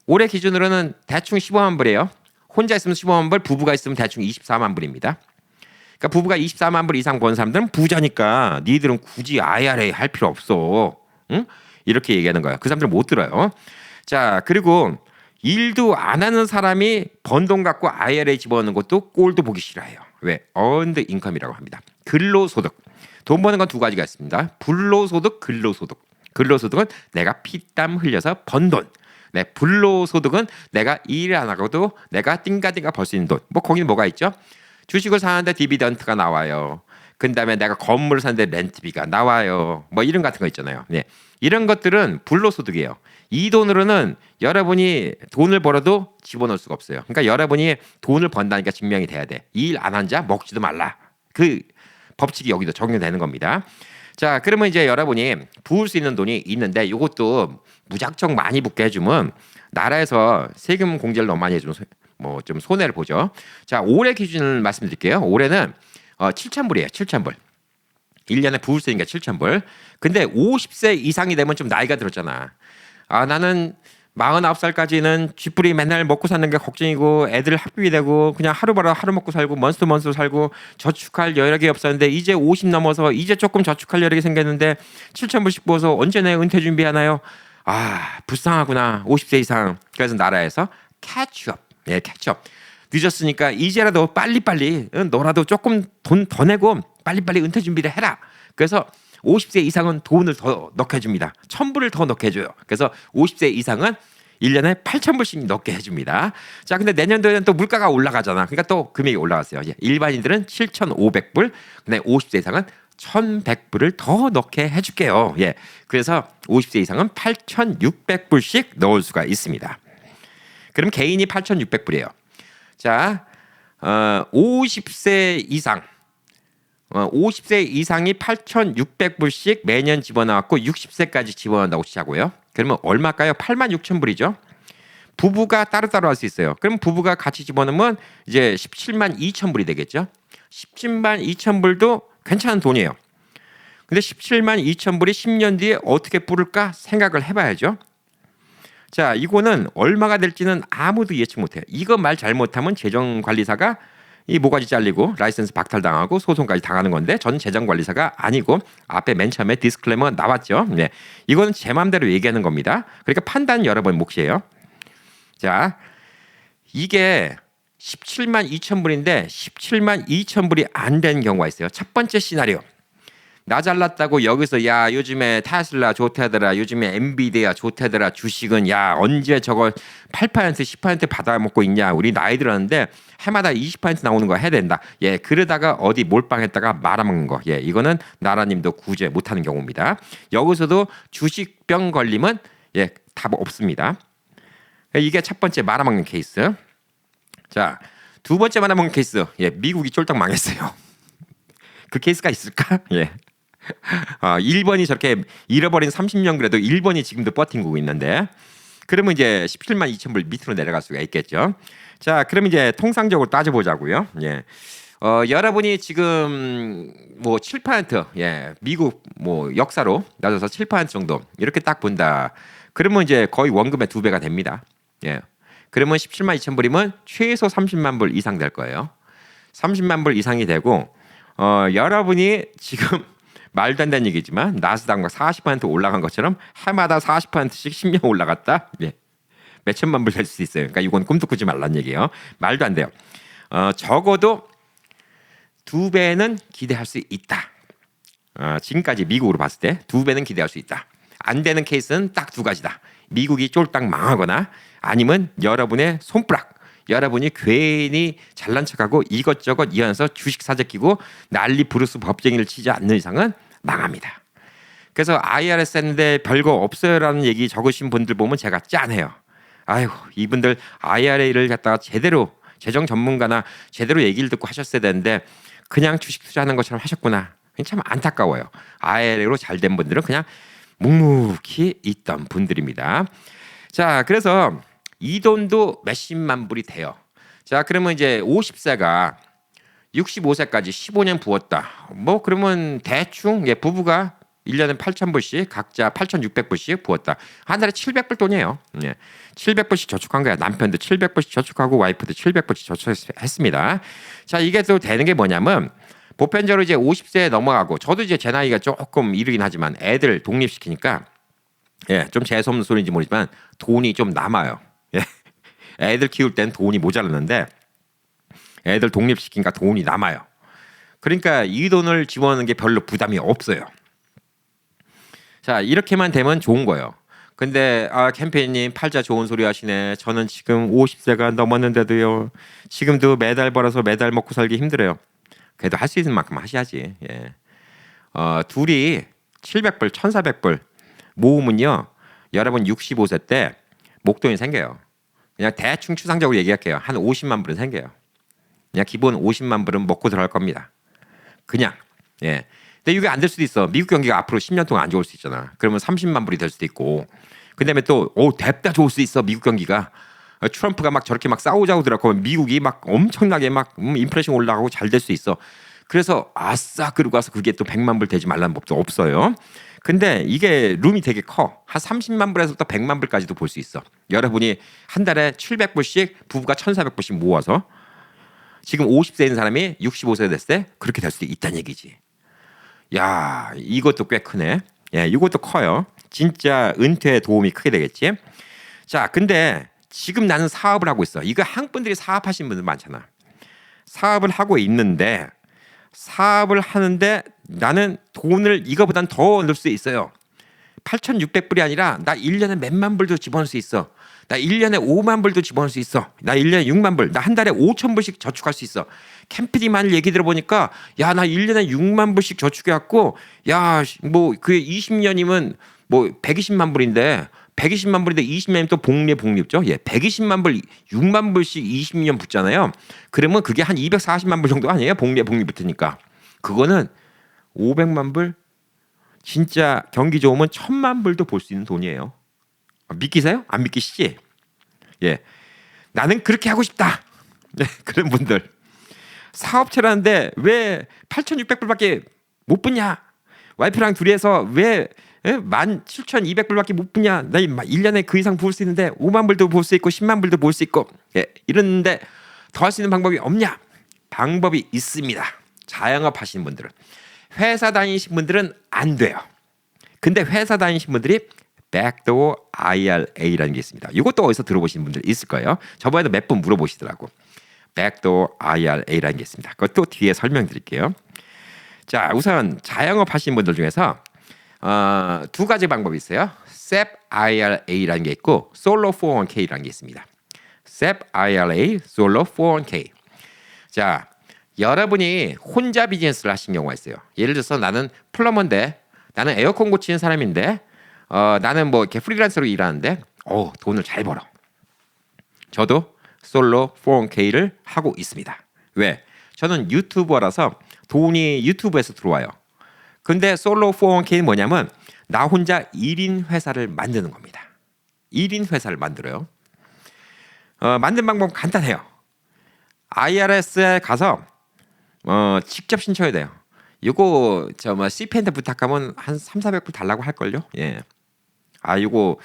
올해 기준으로는 대충 15만 불이에요. 혼자 있으면 15만 불, 부부가 있으면 대충 24만 불입니다. 그러니까 부부가 24만 불 이상 번 사람들은 부자니까 니들은 굳이 IRA 할 필요 없어. 응? 이렇게 얘기하는 거야. 그 사람들은 못 들어요. 자, 그리고 일도 안 하는 사람이 번 돈 갖고 IRA 집어넣는 것도 꼴도 보기 싫어해요. 왜? earned income이라고 합니다. 근로소득. 돈 버는 건 두 가지가 있습니다. 불로소득, 근로소득. 근로소득은 내가 피땀 흘려서 번 돈. 네, 불로소득은 내가 일 안 하고도 내가 띵가띵가 벌 수 있는 돈. 뭐 거기는 뭐가 있죠? 주식을 사는데 디비던트가 나와요. 그 다음에 내가 건물을 사는데 렌트비가 나와요. 뭐 이런 같은 거 있잖아요. 네. 이런 것들은 불로소득이에요. 이 돈으로는 여러분이 돈을 벌어도 집어넣을 수가 없어요. 그러니까 여러분이 돈을 번다니까 증명이 돼야 돼. 일 안 한 자 먹지도 말라. 그 법칙이 여기도 적용되는 겁니다. 자, 그러면 이제 여러분이 부을 수 있는 돈이 있는데 이것도 무작정 많이 붓게 해주면 나라에서 세금 공제를 너무 많이 해주면 뭐 좀 손해를 보죠. 자, 올해 기준을 말씀드릴게요. 올해는 7,000불이에요. 7,000불. 1년에 부을 수 있는 게 7,000불. 근데 50세 이상이 되면 좀 나이가 들었잖아. 아, 나는 49살까지는 쥐뿌리 맨날 먹고 사는 게 걱정이고 애들 학비비 되고 그냥 하루 벌어 하루 먹고 살고 먼스터 살고 저축할 여력이 없었는데 이제 50 넘어서 이제 조금 저축할 여력이 생겼는데 7,000불씩 부어서 언제 내 은퇴 준비하나요? 아, 불쌍하구나. 50세 이상. 그래서 나라에서 캐치업. 예, 캐치업. 늦었으니까 이제라도 빨리빨리 너라도 조금 돈 더 내고 빨리빨리 은퇴 준비를 해라. 그래서 50세 이상은 돈을 더 넣게 해줍니다. 1,000불을 더 넣게 해줘요. 그래서 50세 이상은 1년에 8,000불씩 넣게 해줍니다. 자, 근데 내년도에는 또 물가가 올라가잖아. 그러니까 또 금액이 올라갔어요. 일반인들은 7,500불, 근데 50세 이상은 1,100불을 더 넣게 해줄게요. 예, 그래서 50세 이상은 8,600불씩 넣을 수가 있습니다. 그럼 개인이 8,600불이에요. 자, 50세 이상. 50세 이상이 8,600불씩 매년 집어넣었고 60세까지 집어넣는다고 치자고요. 그러면 얼마일까요? 86,000불이죠. 부부가 따로따로 할 수 있어요. 그럼 부부가 같이 집어넣으면 이제 17만 2천 불이 되겠죠. 17만 2천 불도 괜찮은 돈이에요. 근데 17만 2천 불이 10년 뒤에 어떻게 불을까 생각을 해봐야죠. 자, 이거는 얼마가 될지는 아무도 예측 못해요. 이거 말 잘못하면 재정관리사가 이 모가지 잘리고 라이센스 박탈당하고 소송까지 당하는 건데, 전 재정관리사가 아니고 앞에 맨 처음에 디스클레이머 나왔죠. 네, 이거는 제 마음대로 얘기하는 겁니다. 그러니까 판단 여러분 몫이에요. 자, 이게 17만 2천 불인데 17만 2천 불이 안 된 경우가 있어요. 첫 번째 시나리오. 나 잘났다고 여기서 야 요즘에 테슬라 좋대더라, 요즘에 엔비디아 좋대더라, 주식은 야 언제 저거 8% 10% 받아먹고 있냐, 우리 나이 들었는데 해마다 20% 나오는 거 해야 된다. 예, 그러다가 어디 몰빵했다가 말아먹는 거. 예, 이거는 나라님도 구제 못하는 경우입니다. 여기서도 주식병 걸리면 답 없습니다. 이게 첫 번째 말아먹는 케이스. 자, 두 번째 말아먹는 케이스. 미국이 쫄딱 망했어요. 그 케이스가 있을까? 예. 일본이 저렇게 잃어버린 30년 그래도 일본이 지금도 버티고 있는데, 그러면 이제 17만 2천 불 밑으로 내려갈 수가 있겠죠. 자, 그럼 이제 통상적으로 따져보자고요. 예. 여러분이 지금 뭐 7%, 미국 뭐 역사로 따져서 7% 정도 이렇게 딱 본다. 그러면 이제 거의 원금의 2배가 됩니다. 예. 그러면 17만 2천 불이면 최소 30만 불 이상 될 거예요. 30만 불 이상이 되고 여러분이 지금 말도 안 되는 얘기지만 나스닥 막 40% 올라간 것처럼 해마다 40%씩 10년 올라갔다. 예. 몇 천만 불 될 수 있어요. 그러니까 이건 꿈도 꾸지 말란 얘기예요. 말도 안 돼요. 적어도 2배는 기대할 수 있다. 지금까지 미국으로 봤을 때 2배는 기대할 수 있다. 안 되는 케이스는 딱 2가지다. 미국이 쫄딱 망하거나 아니면 여러분의 손가락, 여러분이 괜히 잘난 척하고 이것저것 이어서 주식 사재 끼고 난리 부르스 법쟁이를 치지 않는 이상은 망합니다. 그래서 IRS 했는데 별거 없어요라는 얘기 적으신 분들 보면 제가 짠해요. 아이고 이분들 IRA를 갖다가 제대로 재정 전문가나 제대로 얘기를 듣고 하셨어야 되는데 그냥 주식 투자하는 것처럼 하셨구나. 참 안타까워요. IRA로 잘 된 분들은 그냥 묵묵히 있던 분들입니다. 자, 그래서 이 돈도 몇십만 불이 돼요. 자, 그러면 이제 50세가 65세까지 15년 부었다. 뭐 그러면 대충 부부가 1년에 8,000불씩 각자 8,600불씩 부었다. 한 달에 700불 돈이에요. 700불씩 저축한 거야. 남편도 700불씩 저축하고 와이프도 700불씩 저축했습니다. 자, 이게 또 되는 게 뭐냐면 보편적으로 이제 50세에 넘어가고 저도 이제 제 나이가 조금 이르긴 하지만 애들 독립시키니까 좀 재수없는 소리인지 모르지만 돈이 좀 남아요. 애들 키울 땐 돈이 모자랐는데 애들 독립시키니까 돈이 남아요. 그러니까 이 돈을 지원하는 게 별로 부담이 없어요. 자, 이렇게만 되면 좋은 거예요. 근데 캠페인님 팔자 좋은 소리 하시네. 저는 지금 50세가 넘었는데도요. 지금도 매달 벌어서 매달 먹고 살기 힘들어요. 그래도 할 수 있는 만큼 하셔야지. 둘이 700불, 1,400불 모으면요. 여러분 65세 때 목돈이 생겨요. 그냥 대충 추상적으로 얘기할게요. 한 50만 불은 생겨요. 그냥 기본 50만 불은 먹고 들어갈 겁니다. 그냥. 근데 이게 안 될 수도 있어. 미국 경기가 앞으로 10년 동안 안 좋을 수 있잖아. 그러면 30만 불이 될 수도 있고. 그다음에 또 뎁다 좋을 수 있어. 미국 경기가. 트럼프가 막 저렇게 막 싸우자고 들어가면 미국이 막 엄청나게 막 인플레이션 올라가고 잘 될 수 있어. 그래서 아싸 그러고 와서 그게 또 100만 불 되지 말라는 법도 없어요. 근데 이게 룸이 되게 커. 한 30만 불에서부터 100만 불까지도 볼 수 있어. 여러분이 한 달에 700불씩 부부가 1,400불씩 모아서 지금 50세인 사람이 65세 됐을 때 그렇게 될 수도 있다는 얘기지. 야, 이것도 꽤 크네. 이것도 커요. 진짜 은퇴에 도움이 크게 되겠지. 자, 근데 지금 나는 사업을 하고 있어. 이거 한국 분들이 사업하시는 분들 많잖아. 사업을 하고 있는데 사업을 하는데 나는 돈을 이거보단 더 넣을 수 있어요. 8,600불이 아니라 나 1년에 몇만 불도 집어넣을 수 있어. 나 1년에 5만 불도 집어넣을 수 있어. 나 1년에 6만 불. 나 한 달에 5,000불씩 저축할 수 있어. 캠피디만 얘기 들어보니까 야, 나 1년에 6만 불씩 저축해갖고 야, 뭐 그 20년이면 뭐 120만 불인데 120만 불인데 20년이면 또 복리죠. 120만 불, 6만 불씩 20년 붙잖아요. 그러면 그게 한 240만 불 정도 아니에요? 복리 붙으니까. 그거는 500만 불, 진짜 경기 좋으면 1,000만 불도 볼 수 있는 돈이에요. 믿기세요? 안 믿기시지? 나는 그렇게 하고 싶다. 그런 분들. 사업체라는데 왜 8,600불밖에 못 붙냐? 와이프랑 둘이 해서 왜 17,200불밖에 못 붙냐? 나 1년에 그 이상 부을 수 있는데 5만 불도 부을 수 있고 10만 불도 부을 수 있고 이러는데 더 할 수 있는 방법이 없냐? 방법이 있습니다. 자영업 하시는 분들은. 회사 다니신 분들은 안 돼요. 근데 회사 다니신 분들이 백도어 IRA라는 게 있습니다. 이것도 어디서 들어보신 분들 있을 거예요. 저번에도 몇 분 물어보시더라고. 백도어 IRA라는 게 있습니다. 그것도 뒤에 설명드릴게요. 자, 우선 자영업 하시는 분들 중에서 2가지 방법이 있어요. SEP IRA라는 게 있고 솔로 401k라는 게 있습니다. SEP IRA, 솔로 401k. 자, 여러분이 혼자 비즈니스를 하신 경우가 있어요. 예를 들어서 나는 플러머인데 나는 에어컨 고치는 사람인데 나는 뭐 이렇게 프리랜서로 일하는데 돈을 잘 벌어. 저도 솔로 401k를 하고 있습니다. 왜? 저는 유튜버라서 돈이 유튜브에서 들어와요. 근데 솔로 401k는 뭐냐면 나 혼자 1인 회사를 만드는 겁니다. 1인 회사를 만들어요. 만든 방법 간단해요. IRS에 가서 직접 신청해야 돼요. 이거 CPN한테 부탁하면 한 3,400불 달라고 할걸요. 이거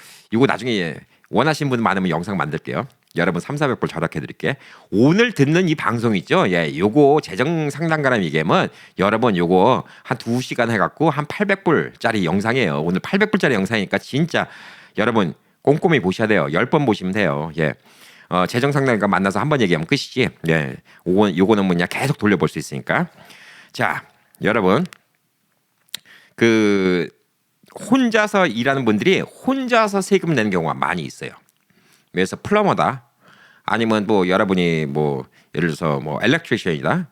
나중에 원하시는 분 많으면 영상 만들게요. 여러분 3,400불 절약해 드릴게. 오늘 듣는 이 방송 있죠? 예, 요거 재정 상담가람 이게면 여러분 요거 한 2시간 해갖고 한 800불짜리 영상이에요. 오늘 800불짜리 영상이니까 진짜 여러분 꼼꼼히 보셔야 돼요. 10번 보시면 돼요. 예. 재정 상담가 만나서 한번 얘기하면 끝이지. 예. 요거는 뭐냐 계속 돌려볼 수 있으니까. 자, 여러분 그 혼자서 일하는 분들이 혼자서 세금 내는 경우가 많이 있어요. 그래서 플러머다, 아니면 뭐 여러분이 뭐 예를 들어서 뭐 엘렉트리션이다,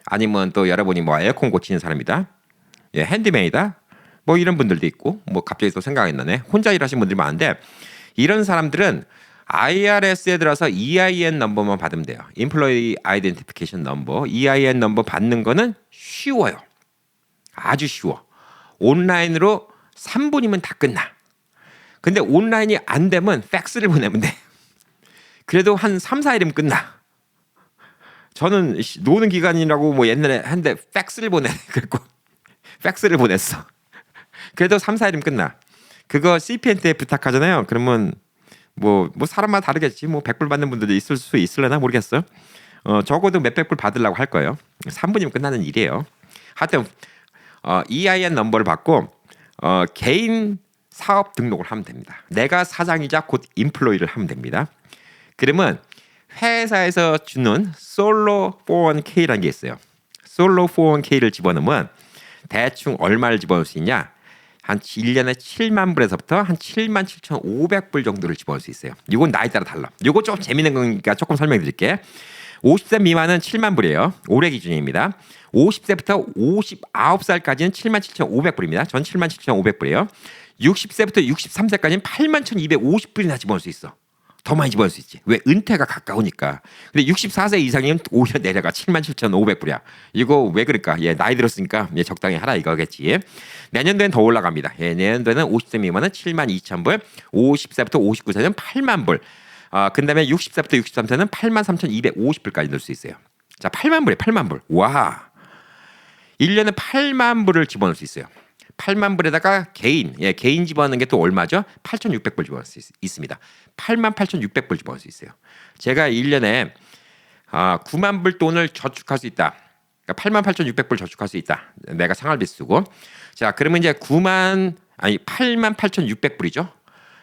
아니면 또 여러분이 뭐 에어컨 고치는 사람이다, 예, 핸디메이다, 뭐 이런 분들도 있고, 뭐 갑자기 또 생각이 나네. 혼자 일하시는 분들이 많은데 이런 사람들은 IRS에 들어서 EIN 넘버만 받으면 돼요. Employee Identification Number, EIN 넘버 받는 거는 쉬워요. 아주 쉬워. 온라인으로 3분이면 다 끝나. 근데 온라인이 안 되면 팩스를 보내면 돼. 그래도 한 3, 4일이면 끝나. 저는 노는 기간이라고 뭐 옛날에 한데 팩스를 그랬고 팩스를 보냈어. 그래도 3, 4일이면 끝나. 그거 CPN한테 부탁하잖아요. 그러면 뭐 사람마다 다르겠지. 뭐 100불 받는 분들도 있을 수 있을려나 모르겠어요. 적어도 몇백 불 받으려고 할 거예요. 3분이면 끝나는 일이에요. 하여튼 EIN 넘버를 받고 개인 사업 등록을 하면 됩니다. 내가 사장이자 곧 인플로이를 하면 됩니다. 그러면 회사에서 주는 솔로 401k라는 게 있어요. 솔로 401k를 집어넣으면 대충 얼마를 집어넣을 수 있냐? 한 1년에 7만 불에서부터 한 7만 7,500불 정도를 집어넣을 수 있어요. 이건 나이 따라 달라. 이거 좀 재밌는 거니까 조금 설명드릴게. 50세 미만은 7만 불이에요. 올해 기준입니다. 50세부터 59살까지는 7만 7,500불입니다. 전 7만 7,500불이에요. 60세부터 63세까지는 8만 1,250불이나 집어넣을 수 있어. 더 많이 집어넣을 수 있지. 왜? 은퇴가 가까우니까. 근데 64세 이상이면 오히려 내려가 7만 7,500불이야. 이거 왜 그럴까? 예, 나이 들었으니까 적당히 하라 이거겠지. 내년도엔 더 올라갑니다. 예, 내년도에는 50세 미만은 7만 2,000불, 50세부터 59세는 8만 불. 그 다음에 60세부터 63세는 8만 3,250불까지 넣을 수 있어요. 자, 8만 불에 8만 불. 와. 1년에 8만 불을 집어넣을 수 있어요. 8만 불에다가 개인 집어넣는 게 또 얼마죠? 8,600불 집어넣을 수 있습니다. 8만 8,600불 집어넣을 수 있어요. 제가 1년에 9만 불 돈을 저축할 수 있다. 그러니까 8만 8,600불 저축할 수 있다. 내가 생활비 쓰고. 자, 그러면 이제 8만 8,600불이죠.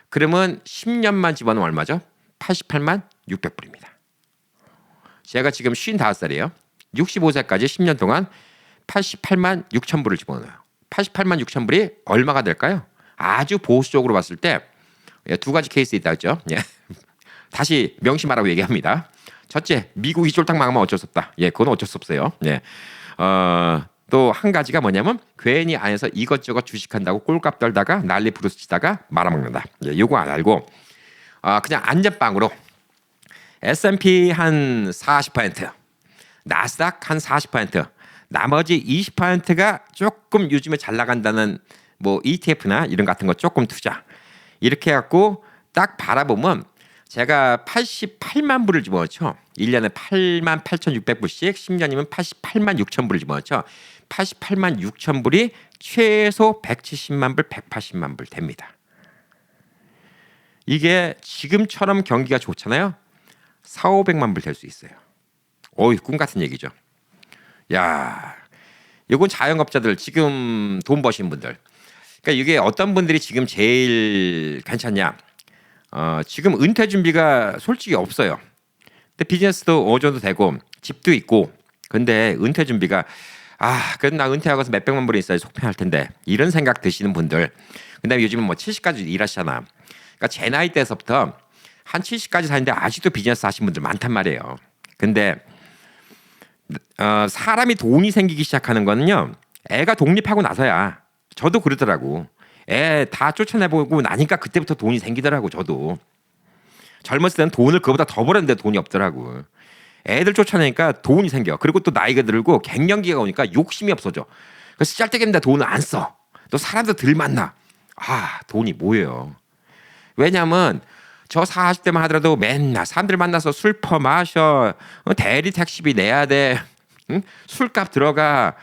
그러면 10년만 집어넣으면 얼마죠? 88만 600불입니다. 제가 지금 55살이에요. 65세까지 10년 동안 88만 6천 불을 집어넣어요. 88만 6천 불이 얼마가 될까요? 아주 보수적으로 봤을 때 두 가지 케이스 있다 했죠. 예. 다시 명심하라고 얘기합니다. 첫째, 미국이 쫄딱 망하면 어쩔 수 없다. 예, 그건 어쩔 수 없어요. 예. 또 한 가지가 뭐냐면 괜히 안에서 이것저것 주식한다고 꼴값 떨다가 난리 부르스치다가 말아먹는다. 예, 요거 안 알고 그냥 안전빵으로 S&P 한 40%, 나스닥 한 40%, 나머지 20%가 조금 요즘에 잘 나간다는 뭐 ETF나 이런 같은 거 조금 투자. 이렇게 해갖고 딱 바라보면 제가 88만 불을 집어넣죠. 1년에 8만 8,600불씩 10년이면 88만 6천 불을 집어넣죠. 88만 6천 불이 최소 170만 불, 180만 불 됩니다. 이게 지금처럼 경기가 좋잖아요. 4,500만 불 될 수 있어요. 어이, 꿈 같은 얘기죠. 야, 이건 자영업자들 지금 돈 버신 분들. 그러니까 이게 어떤 분들이 지금 제일 괜찮냐? 지금 은퇴 준비가 솔직히 없어요. 근데 비즈니스도 어느 정도 되고 집도 있고. 근데 은퇴 준비가 그래도 나 은퇴하고서 몇백만 불이 있어야 속편할 텐데 이런 생각 드시는 분들. 그다음에 요즘은 뭐 70까지 일하시잖아. 그러니까 제 나이 때서부터 한 70까지 사는데 아직도 비즈니스 하시는 분들 많단 말이에요. 근데 사람이 돈이 생기기 시작하는 거는요, 애가 독립하고 나서야. 저도 그러더라고. 애 다 쫓아내보고 나니까 그때부터 돈이 생기더라고. 저도 젊었을 때는 돈을 그거보다 더 벌었는데 돈이 없더라고. 애들 쫓아내니까 돈이 생겨. 그리고 또 나이가 들고 갱년기가 오니까 욕심이 없어져. 그래서 짤때겠는데 돈을 안 써. 또 사람도 덜 만나. 돈이 뭐예요? 왜냐면 저 40대만 하더라도 맨날 사람들 만나서 술 퍼 마셔, 대리 택시비 내야 돼, 응? 술값 들어가.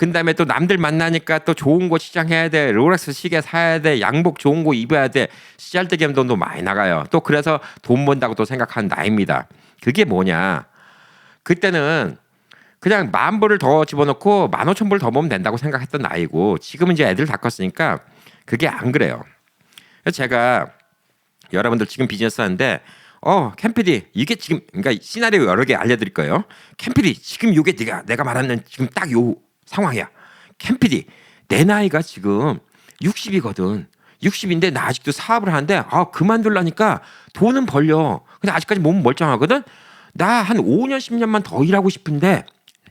그다음에 또 남들 만나니까 또 좋은 거 시장해야 돼. 롤렉스 시계 사야 돼. 양복 좋은 거 입어야 돼. 쓰잘데기 돈도 많이 나가요. 또 그래서 돈 번다고 또 생각하는 나이입니다. 그게 뭐냐? 그때는 그냥 10,000불을 더 집어넣고 15,000불 더 모으면 된다고 생각했던 나이고 지금은 이제 애들 다 컸으니까 그게 안 그래요. 그래서 제가 여러분들 지금 비즈니스 하는데 캠피디 이게 지금 그러니까 시나리오 여러 개 알려드릴 거예요. 캠피디 지금 이게 내가 말하는 지금 딱 요 상황이야. 캠피디 내 나이가 지금 60이거든. 60인데 나 아직도 사업을 하는데 그만둘라니까 돈은 벌려. 근데 아직까지 몸은 멀쩡하거든. 나 한 5년 10년만 더 일하고 싶은데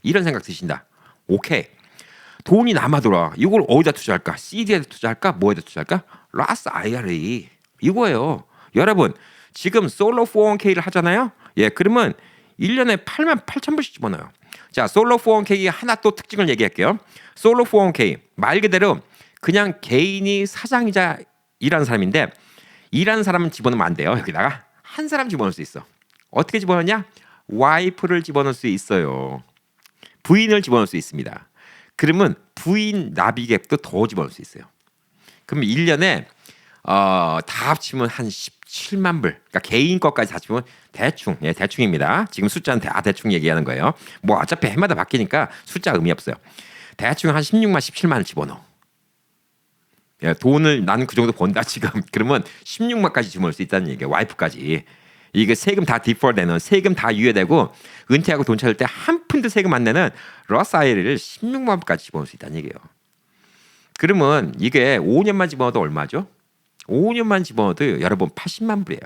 이런 생각 드신다. 오케이. 돈이 남아 돌아. 이걸 어디다 투자할까? CD에 투자할까? 뭐에다 투자할까? 라스 IRA 이거예요. 여러분 지금 솔로 401k를 하잖아요. 예, 그러면 1년에 88,000불씩 집어넣어요. 자, 솔로 401k 하나 또 특징을 얘기할게요. 솔로 401k 말 그대로 그냥 개인이 사장이자 일하는 사람인데 일하는 사람은 집어넣으면 안 돼요. 여기다가 한 사람 집어넣을 수 있어. 어떻게 집어넣냐? 와이프를 집어넣을 수 있어요. 부인을 집어넣을 수 있습니다. 그러면 부인 납입액도 더 집어넣을 수 있어요. 그럼 1년에 다 합치면 한 17만 불. 그러니까 개인 것까지 다 합치면 대충입니다. 지금 숫자는 대충 얘기하는 거예요. 뭐 어차피 해마다 바뀌니까 숫자 의미 없어요. 대충 한 16만, 17만을 집어넣어. 예, 돈을 나는 그 정도 번다 지금. 그러면 16만까지 집어넣을 수 있다는 얘기예요. 와이프까지. 이게 세금 다 디폴되는 세금 다 유예되고 은퇴하고 돈 찾을 때 한 푼도 세금 안 내는 러스 IRA를 16만 불까지 집어넣을 수 있다는 얘기예요. 그러면 이게 5년만 집어넣어도 얼마죠? 5년만 집어넣어도 여러분 80만 불이에요.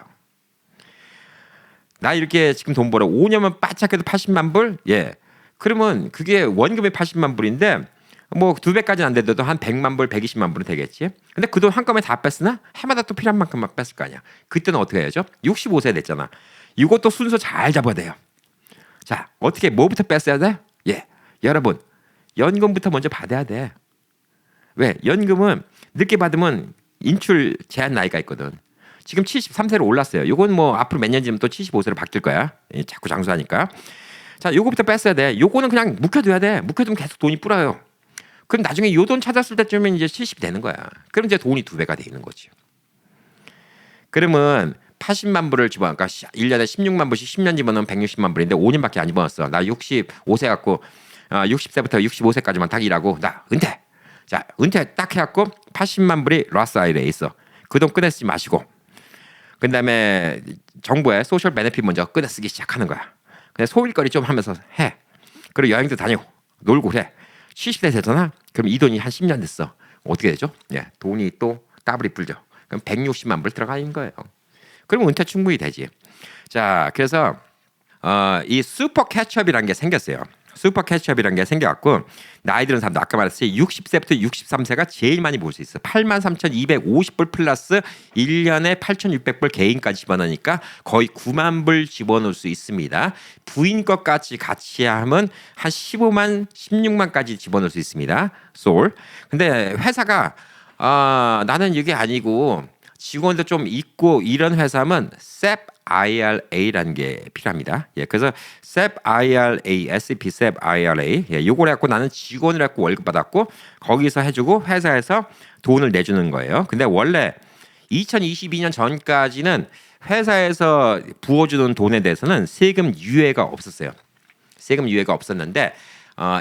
나 이렇게 지금 돈 벌어 5년만 바짝해도 80만 불? 예. 그러면 그게 원금이 80만 불인데 뭐 2배까지는 안 돼도 한 100만 불, 120만 불은 되겠지. 근데 그 돈 한꺼번에 다 뺐으나 해마다 또 필요한 만큼만 뺐을 거 아니야. 그때는 어떻게 해야죠? 65세 됐잖아. 이것도 순서 잘 잡아야 돼요. 자, 어떻게 뭐부터 뺐어야 돼? 예. 여러분, 연금부터 먼저 받아야 돼. 왜? 연금은 늦게 받으면 인출 제한 나이가 있거든. 지금 73세로 올랐어요. 요건 뭐 앞으로 몇 년 지면 또 75세로 바뀔 거야. 자꾸 장수하니까. 자, 요거부터 뺐어야 돼. 요거는 그냥 묵혀둬야 돼. 묵혀두면 계속 돈이 불어요. 그럼 나중에 요 돈 찾았을 때쯤엔 이제 70 되는 거야. 그럼 이제 돈이 2배가 돼 있는 거지. 그러면 80만 불을 집어넣어. 그러니까 1년에 16만 불씩 10년 집어넣으면 160만 불인데 5년밖에 안 집어넣었어. 나 65세 갖고 60세부터 65세까지만 딱 일하고 나 은퇴. 자, 은퇴 딱 해갖고 80만 불이 러스 IRA에 있어. 그 돈 꺼내 쓰지 마시고. 그 다음에 정부의 소셜 베네핏 먼저 꺼내 쓰기 시작하는 거야. 그냥 소일거리 좀 하면서 해. 그리고 여행도 다니고 놀고 그래. 70대 되잖아. 그럼 이 돈이 한 10년 됐어. 어떻게 되죠? 예, 돈이 또 더블이 불죠. 그럼 160만 불 들어가 있는 거예요. 그럼 은퇴 충분히 되지. 자, 그래서 이 슈퍼 캐치업이라는 게 생겼어요. 슈퍼 캐치업이라는 게 생겨갖고 나이 드는 사람도 아까 말했듯이 60세부터 63세가 제일 많이 볼 수 있어. 83,250불 플러스 1년에 8,600불 개인까지 집어넣으니까 거의 9만 불 집어넣을 수 있습니다. 부인 것까지 같이 하면 한 15만, 16만까지 집어넣을 수 있습니다. 솔. 근데 회사가 나는 이게 아니고 직원도 좀 있고 이런 회사면 SEP IRA라는 게 필요합니다. 예, 그래서 SEP IRA, SEP SEP IRA. 예, 요걸 해갖고 나는 직원을 갖고 월급 받았고 거기서 해주고 회사에서 돈을 내주는 거예요. 근데 원래 2022년 전까지는 회사에서 부어주는 돈에 대해서는 세금 유예가 없었어요. 세금 유예가 없었는데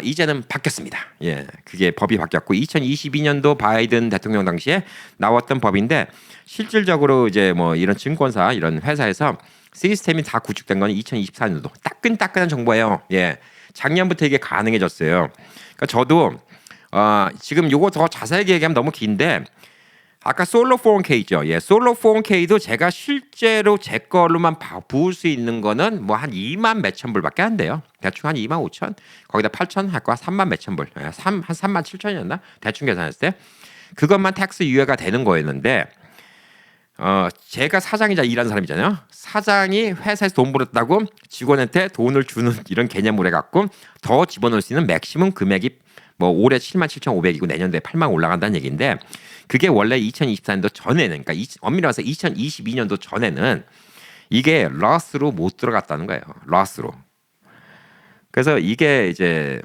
이제는 바뀌었습니다. 예, 그게 법이 바뀌었고 2022년도 바이든 대통령 당시에 나왔던 법인데 실질적으로 이제 뭐 이런 증권사 이런 회사에서 시스템이 다 구축된 건 2024년도 따끈따끈한 정보예요. 예, 작년부터 이게 가능해졌어요. 그러니까 저도 지금 요거 더 자세하게 얘기하면 너무 긴데 아까 솔로 401k 있죠. 예, 솔로 401k도 제가 실제로 제 걸로만 부을 수 있는 거는 뭐 한 2만 몇천 불밖에 안 돼요. 대충 한 2만 5천, 거기다 8천 할 거야. 3만 몇천 불. 한 3만 7천이었나? 대충 계산했을 때. 그것만 텍스 유예가 되는 거였는데 제가 사장이자 일하는 사람이잖아요. 사장이 회사에서 돈 벌었다고 직원한테 돈을 주는 이런 개념으로 해갖고 더 집어넣을 수 있는 맥시멈 금액이 뭐 올해 77,500이고 내년도에 8만 올라간다는 얘기인데 그게 원래 2024년도 전에는 그러니까 엄밀히 말해서 2022년도 전에는 이게 러스로 못 들어갔다는 거예요. 러스로. 그래서 이게 이제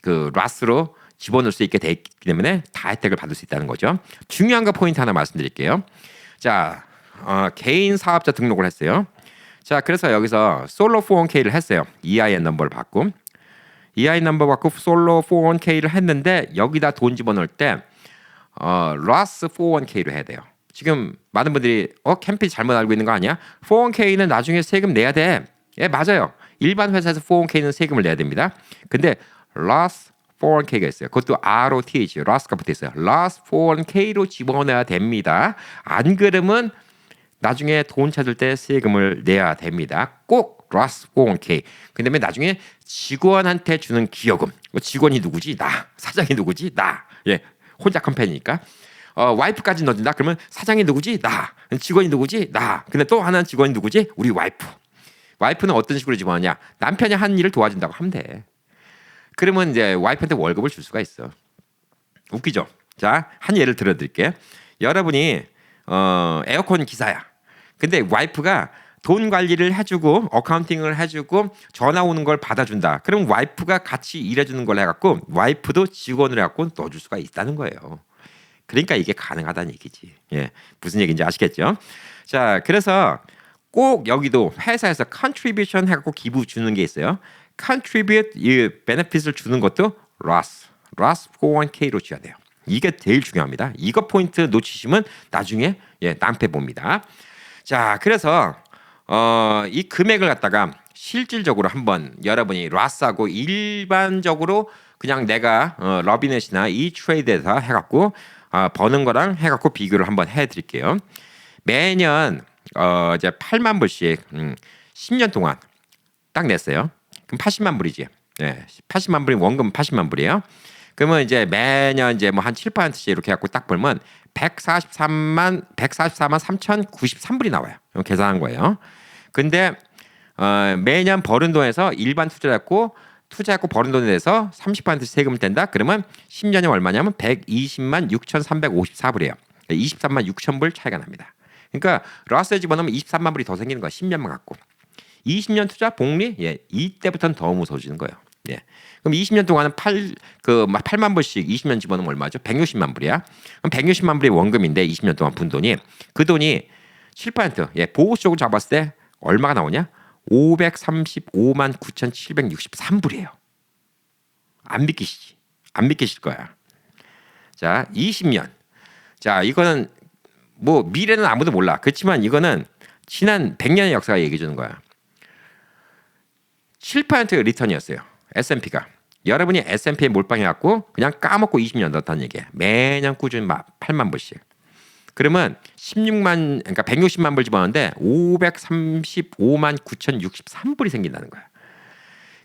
그 러스로 집어넣을 수 있게 돼 있기 때문에 다 혜택을 받을 수 있다는 거죠. 중요한 거 포인트 하나 말씀드릴게요. 자, 개인 사업자 등록을 했어요. 자, 그래서 여기서 솔로 401k를 했어요. EIN 넘버를 받고 솔로 401k를 했는데 여기다 돈 집어넣을 때 로스 401k로 해야 돼요. 지금 많은 분들이 캠피 잘못 알고 있는 거 아니야? 401k는 나중에 세금 내야 돼. 예, 맞아요. 일반 회사에서 401k는 세금을 내야 됩니다. 근데 로스 401k가 있어요. 그것도 ROTH, 로스가 붙어 있어요. 로스 401k로 집어넣어야 됩니다. 안 그러면 나중에 돈 찾을 때 세금을 내야 됩니다. 꼭 로스 401k. 그다음에 나중에 직원한테 주는 기여금. 직원이 누구지? 나. 사장이 누구지? 나. 예, 혼자 컴퍼니니까. 와이프까지 넣어준다. 그러면 사장이 누구지? 나. 직원이 누구지? 나. 근데 또 하나는 직원이 누구지? 우리 와이프. 와이프는 어떤 식으로 집어넣냐? 남편이 한 일을 도와준다고 하면 돼. 그러면 이제 와이프한테 월급을 줄 수가 있어. 웃기죠? 자, 한 예를 들어드릴게. 여러분이 에어컨 기사야. 근데 와이프가 돈 관리를 해주고 어카운팅을 해주고 전화 오는 걸 받아준다. 그럼 와이프가 같이 일해주는 걸 해갖고 와이프도 직원을 해갖고 넣어줄 수가 있다는 거예요. 그러니까 이게 가능하다는 얘기지. 예, 무슨 얘기인지 아시겠죠? 자, 그래서 꼭 여기도 회사에서 contribution 해갖고 기부 주는 게 있어요. contribute 이 benefit을 주는 것도 로스 401k로 줘야 돼요. 이게 제일 중요합니다. 이거 포인트 놓치시면 나중에 낭패 봅니다. 자, 그래서 이 금액을 갖다가 실질적으로 한번 여러분이 로스하고 일반적으로 그냥 내가 러비넷이나 이 트레이드에서 해갖고 버는 거랑 해갖고 비교를 한번 해드릴게요. 매년 이제 8만 불씩 10년 동안 딱 냈어요. 그럼 80만 불이지. 예, 80만 불이 원금 80만 불이에요. 그러면 이제 매년 이제 뭐 한 7%씩 이렇게 갖고 딱 벌면 144만 3,093불이 나와요. 계산한 거예요. 근데 매년 버는 돈에서 일반 투자했고 버는 돈에 대해서 30% 세금을 뗀다. 그러면 10년에 얼마냐면 120만 6,354불이에요. 23만 6천 불 차이가 납니다. 그러니까 로스에 집어넣으면 23만 불이 더 생기는 거야. 10년만 갖고. 20년 투자 복리 이때부터는 더 무서워지는 거예요. 예. 그럼 20년 동안은 8만 불씩 20년 집어넣으면 얼마죠? 160만 불이야. 그럼 160만 불이 원금인데 20년 동안 분 돈이 그 돈이 7% 보호적으로 잡았을 때 얼마가 나오냐? 535만 9,763불이에요. 안 믿기시지? 안 믿기실 거야. 자, 20년. 자, 이거는 뭐 미래는 아무도 몰라. 그렇지만 이거는 지난 100년의 역사가 얘기해 주는 거야. 7% 리턴이었어요. S&P가. 여러분이 S&P에 몰빵해갖고 그냥 까먹고 20년 넣었다는 얘기예요. 매년 꾸준히 8만 불씩. 그러면 16만, 그러니까 160만 불 집어넣는데 535만 9,063불이 생긴다는 거야.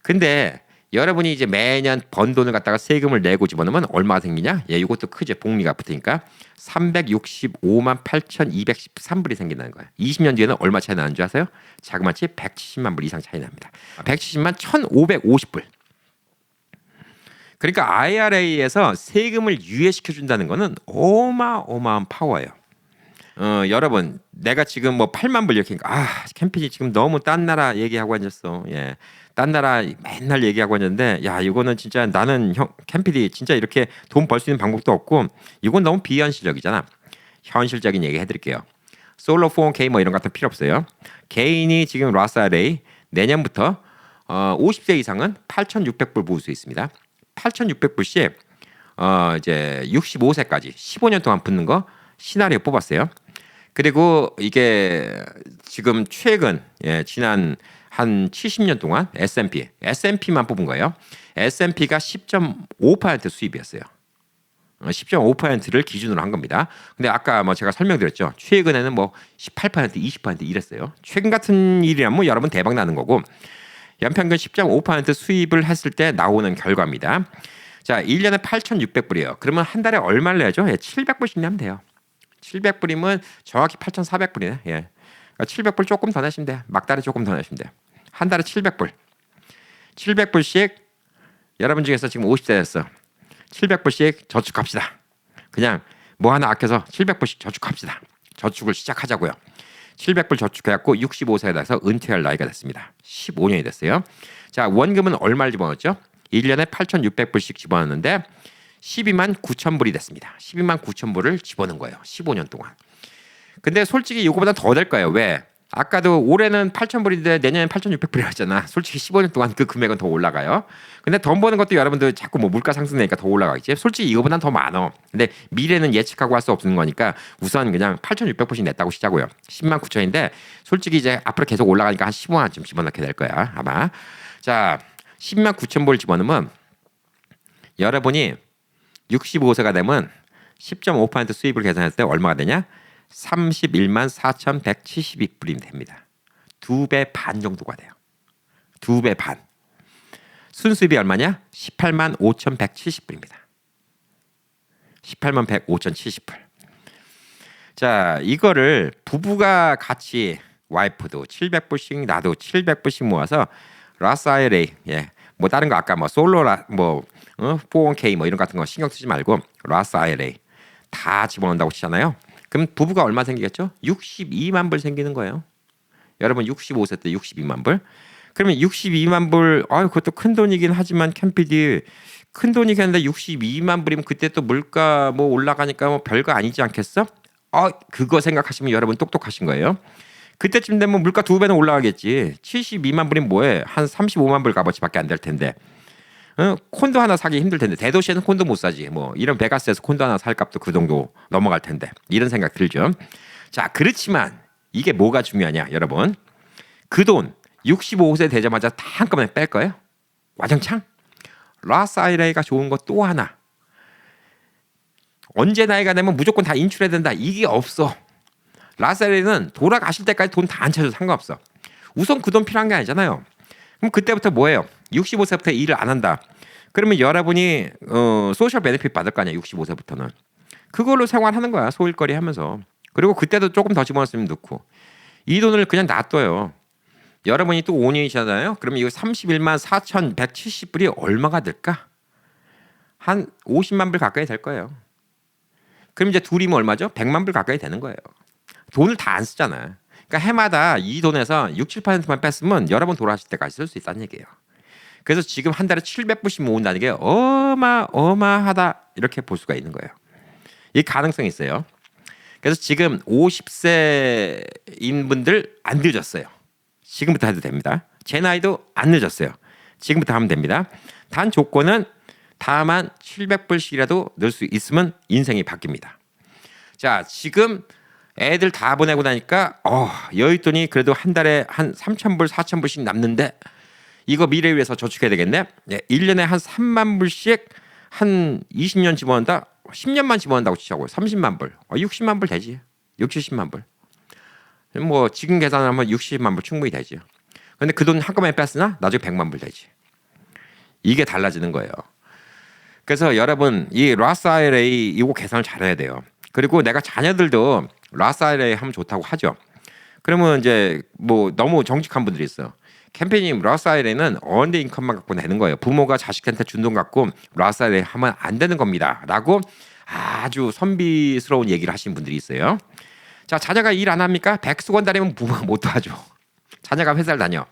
근데 여러분이 이제 매년 번 돈을 갖다가 세금을 내고 집어넣으면 얼마가 생기냐? 예, 이것도 크죠. 복리가 붙으니까 365만 8,213불이 생긴다는 거예요. 20년 뒤에는 얼마 차이 나는 줄 아세요? 자그마치 170만 불 이상 차이 납니다. 170만 1,550불. 그러니까 IRA에서 세금을 유예시켜 준다는 거는 어마어마한 파워예요. 여러분, 내가 지금 뭐 8만 불 이렇게 캠핑이 지금 너무 딴 나라 얘기하고 앉았어. 예. 딴 나라 맨날 얘기하고 앉았는데 이거는 진짜 나는 캠피디 진짜 이렇게 돈 벌 수 있는 방법도 없고 이건 너무 비현실적이잖아. 현실적인 얘기 해드릴게요. 솔로 401k 뭐 이런 거 같은 필요 없어요. 개인이 지금 로스 IRA 내년부터 50세 이상은 8,600불 모을 수 있습니다. 8,600불씩 이제 65세까지 15년 동안 붙는 거 시나리오 뽑았어요. 그리고 이게 지금 최근 지난 한 70년 동안 S&P만 뽑은 거예요. S&P가 10.5% 수입이었어요. 10.5%를 기준으로 한 겁니다. 근데 아까 뭐 제가 설명드렸죠. 최근에는 뭐 18%, 20% 이랬어요. 최근 같은 일이라면 뭐 여러분 대박 나는 거고 연평균 10.5% 수입을 했을 때 나오는 결과입니다. 자, 1년에 8,600불이에요. 그러면 한 달에 얼마를 내죠? 700불씩 내면 돼요. 700불이면 정확히 8,400불이네. 예. 700불 조금 더 내시면 돼. 막달에 조금 더 내시면 돼. 한 달에 700불. 700불씩 여러분 중에서 지금 50세 됐어. 700불씩 저축합시다. 그냥 뭐 하나 아껴서 700불씩 저축합시다. 저축을 시작하자고요. 700불 저축해갖고 65세가 돼서 은퇴할 나이가 됐습니다. 15년이 됐어요. 자, 원금은 얼마를 집어넣었죠? 1년에 8,600불씩 집어넣었는데 12만 9천 불이 됐습니다. 12만 9천 불을 집어넣은 거예요. 15년 동안. 근데 솔직히 이거보다 더 될 거예요. 왜? 아까도 올해는 8천 불인데 내년엔 8,600불이었잖아. 솔직히 15년 동안 그 금액은 더 올라가요. 근데 돈 버는 것도 여러분들 자꾸 뭐 물가 상승되니까 더 올라가겠지. 솔직히 이거보단 더 많어. 근데 미래는 예측하고 할 수 없는 거니까 우선 그냥 8,600불씩 냈다고 시자고요. 10만 9천인데 솔직히 이제 앞으로 계속 올라가니까 한 15만원쯤 집어넣게 될 거야. 아마. 자, 10만 9천 불 집어넣으면 여러분이 65세가 되면 10.5% 수입을 계산했을 때 얼마가 되냐? 31만 4,172불이 됩니다. 2배 반 정도가 돼요. 2배 반. 순수입이 얼마냐? 18만 5,170불입니다. 18만 5,070불. 자, 이거를 부부가 같이 와이프도 700불씩 나도 700불씩 모아서 라스 IRA, 예, 뭐 다른 거 아까 뭐 솔로라 뭐 401k 뭐 이런 같은 거 신경 쓰지 말고 라스 IRA 다 집어넣는다고 치잖아요. 그럼 부부가 얼마 생기겠죠? 62만 불 생기는 거예요. 여러분 65세 때 62만 불. 그러면 62만 불, 그것도 큰 돈이긴 하지만 캠피디 큰 돈이긴 한데 62만 불이면 그때 또 물가 뭐 올라가니까 뭐 별거 아니지 않겠어? 그거 생각하시면 여러분 똑똑하신 거예요. 그때쯤 되면 물가 2배는 올라가겠지. 72만 불이면 뭐해? 한 35만 불 값어치밖에 안 될 텐데. 콘도 하나 사기 힘들 텐데 대도시에는 콘도 못 사지. 뭐 이런 베가스에서 콘도 하나 살 값도 그 정도 넘어갈 텐데 이런 생각 들죠. 자, 그렇지만 이게 뭐가 중요하냐, 여러분? 그 돈 65세 되자마자 다 한꺼번에 뺄 거예요? 와장창? 라스 IRA가 좋은 거 또 하나. 언제 나이가 되면 무조건 다 인출해야 된다. 이게 없어. 라스 IRA는 돌아가실 때까지 돈 다 안 차줘도 상관없어. 우선 그 돈 필요한 게 아니잖아요. 그럼 그때부터 뭐예요? 65세부터 일을 안 한다. 그러면 여러분이 소셜 베네핏 받을 거 아니야. 65세부터는. 그걸로 생활하는 거야. 소일거리 하면서. 그리고 그때도 조금 더 집어넣었으면 넣고. 이 돈을 그냥 놔둬요. 여러분이 또 5년이잖아요. 그러면 이거 31만 4,170불이 얼마가 될까? 한 50만 불 가까이 될 거예요. 그럼 이제 둘이면 얼마죠? 100만 불 가까이 되는 거예요. 돈을 다 안 쓰잖아. 그러니까 해마다 이 돈에서 6, 7%만 뺐으면 여러분 돌아가실 때까지 쓸 수 있다는 얘기예요. 그래서 지금 한 달에 700불씩 모은다는 게 어마어마하다 이렇게 볼 수가 있는 거예요. 이 가능성이 있어요. 그래서 지금 50세인 분들 안 늦었어요. 지금부터 해도 됩니다. 제 나이도 안 늦었어요. 지금부터 하면 됩니다. 단 조건은 다만 700불씩이라도 넣을 수 있으면 인생이 바뀝니다. 자, 지금 애들 다 보내고 나니까 여윳돈이 그래도 한 달에 한 3,000불, 4,000불씩 남는데 이거 미래 위해서 저축해야 되겠네. 1년에 한 3만 불씩 한 20년 집어넣는다. 10년만 집어넣는다고 치자고요. 30만 불. 60만 불 되지. 6, 70만 불. 뭐 지금 계산하면 60만 불 충분히 되지. 근데 그 돈 한꺼번에 뺐으나 나중에 100만 불 되지. 이게 달라지는 거예요. 그래서 여러분 이 라스 IRA 이거 계산을 잘해야 돼요. 그리고 내가 자녀들도 라스 IRA 하면 좋다고 하죠. 그러면 이제 뭐 너무 정직한 분들이 있어요. 캠페인님 라스 IRA는 어언드 인컴만 갖고 내는 거예요. 부모가 자식한테 준 돈 갖고 라스 IRA 하면 안 되는 겁니다. 라고 아주 선비스러운 얘기를 하시는 분들이 있어요. 자, 자녀가 일 안 합니까? 백수건 다니면 부모가 못 도와줘. 자녀가 회사를 다녀.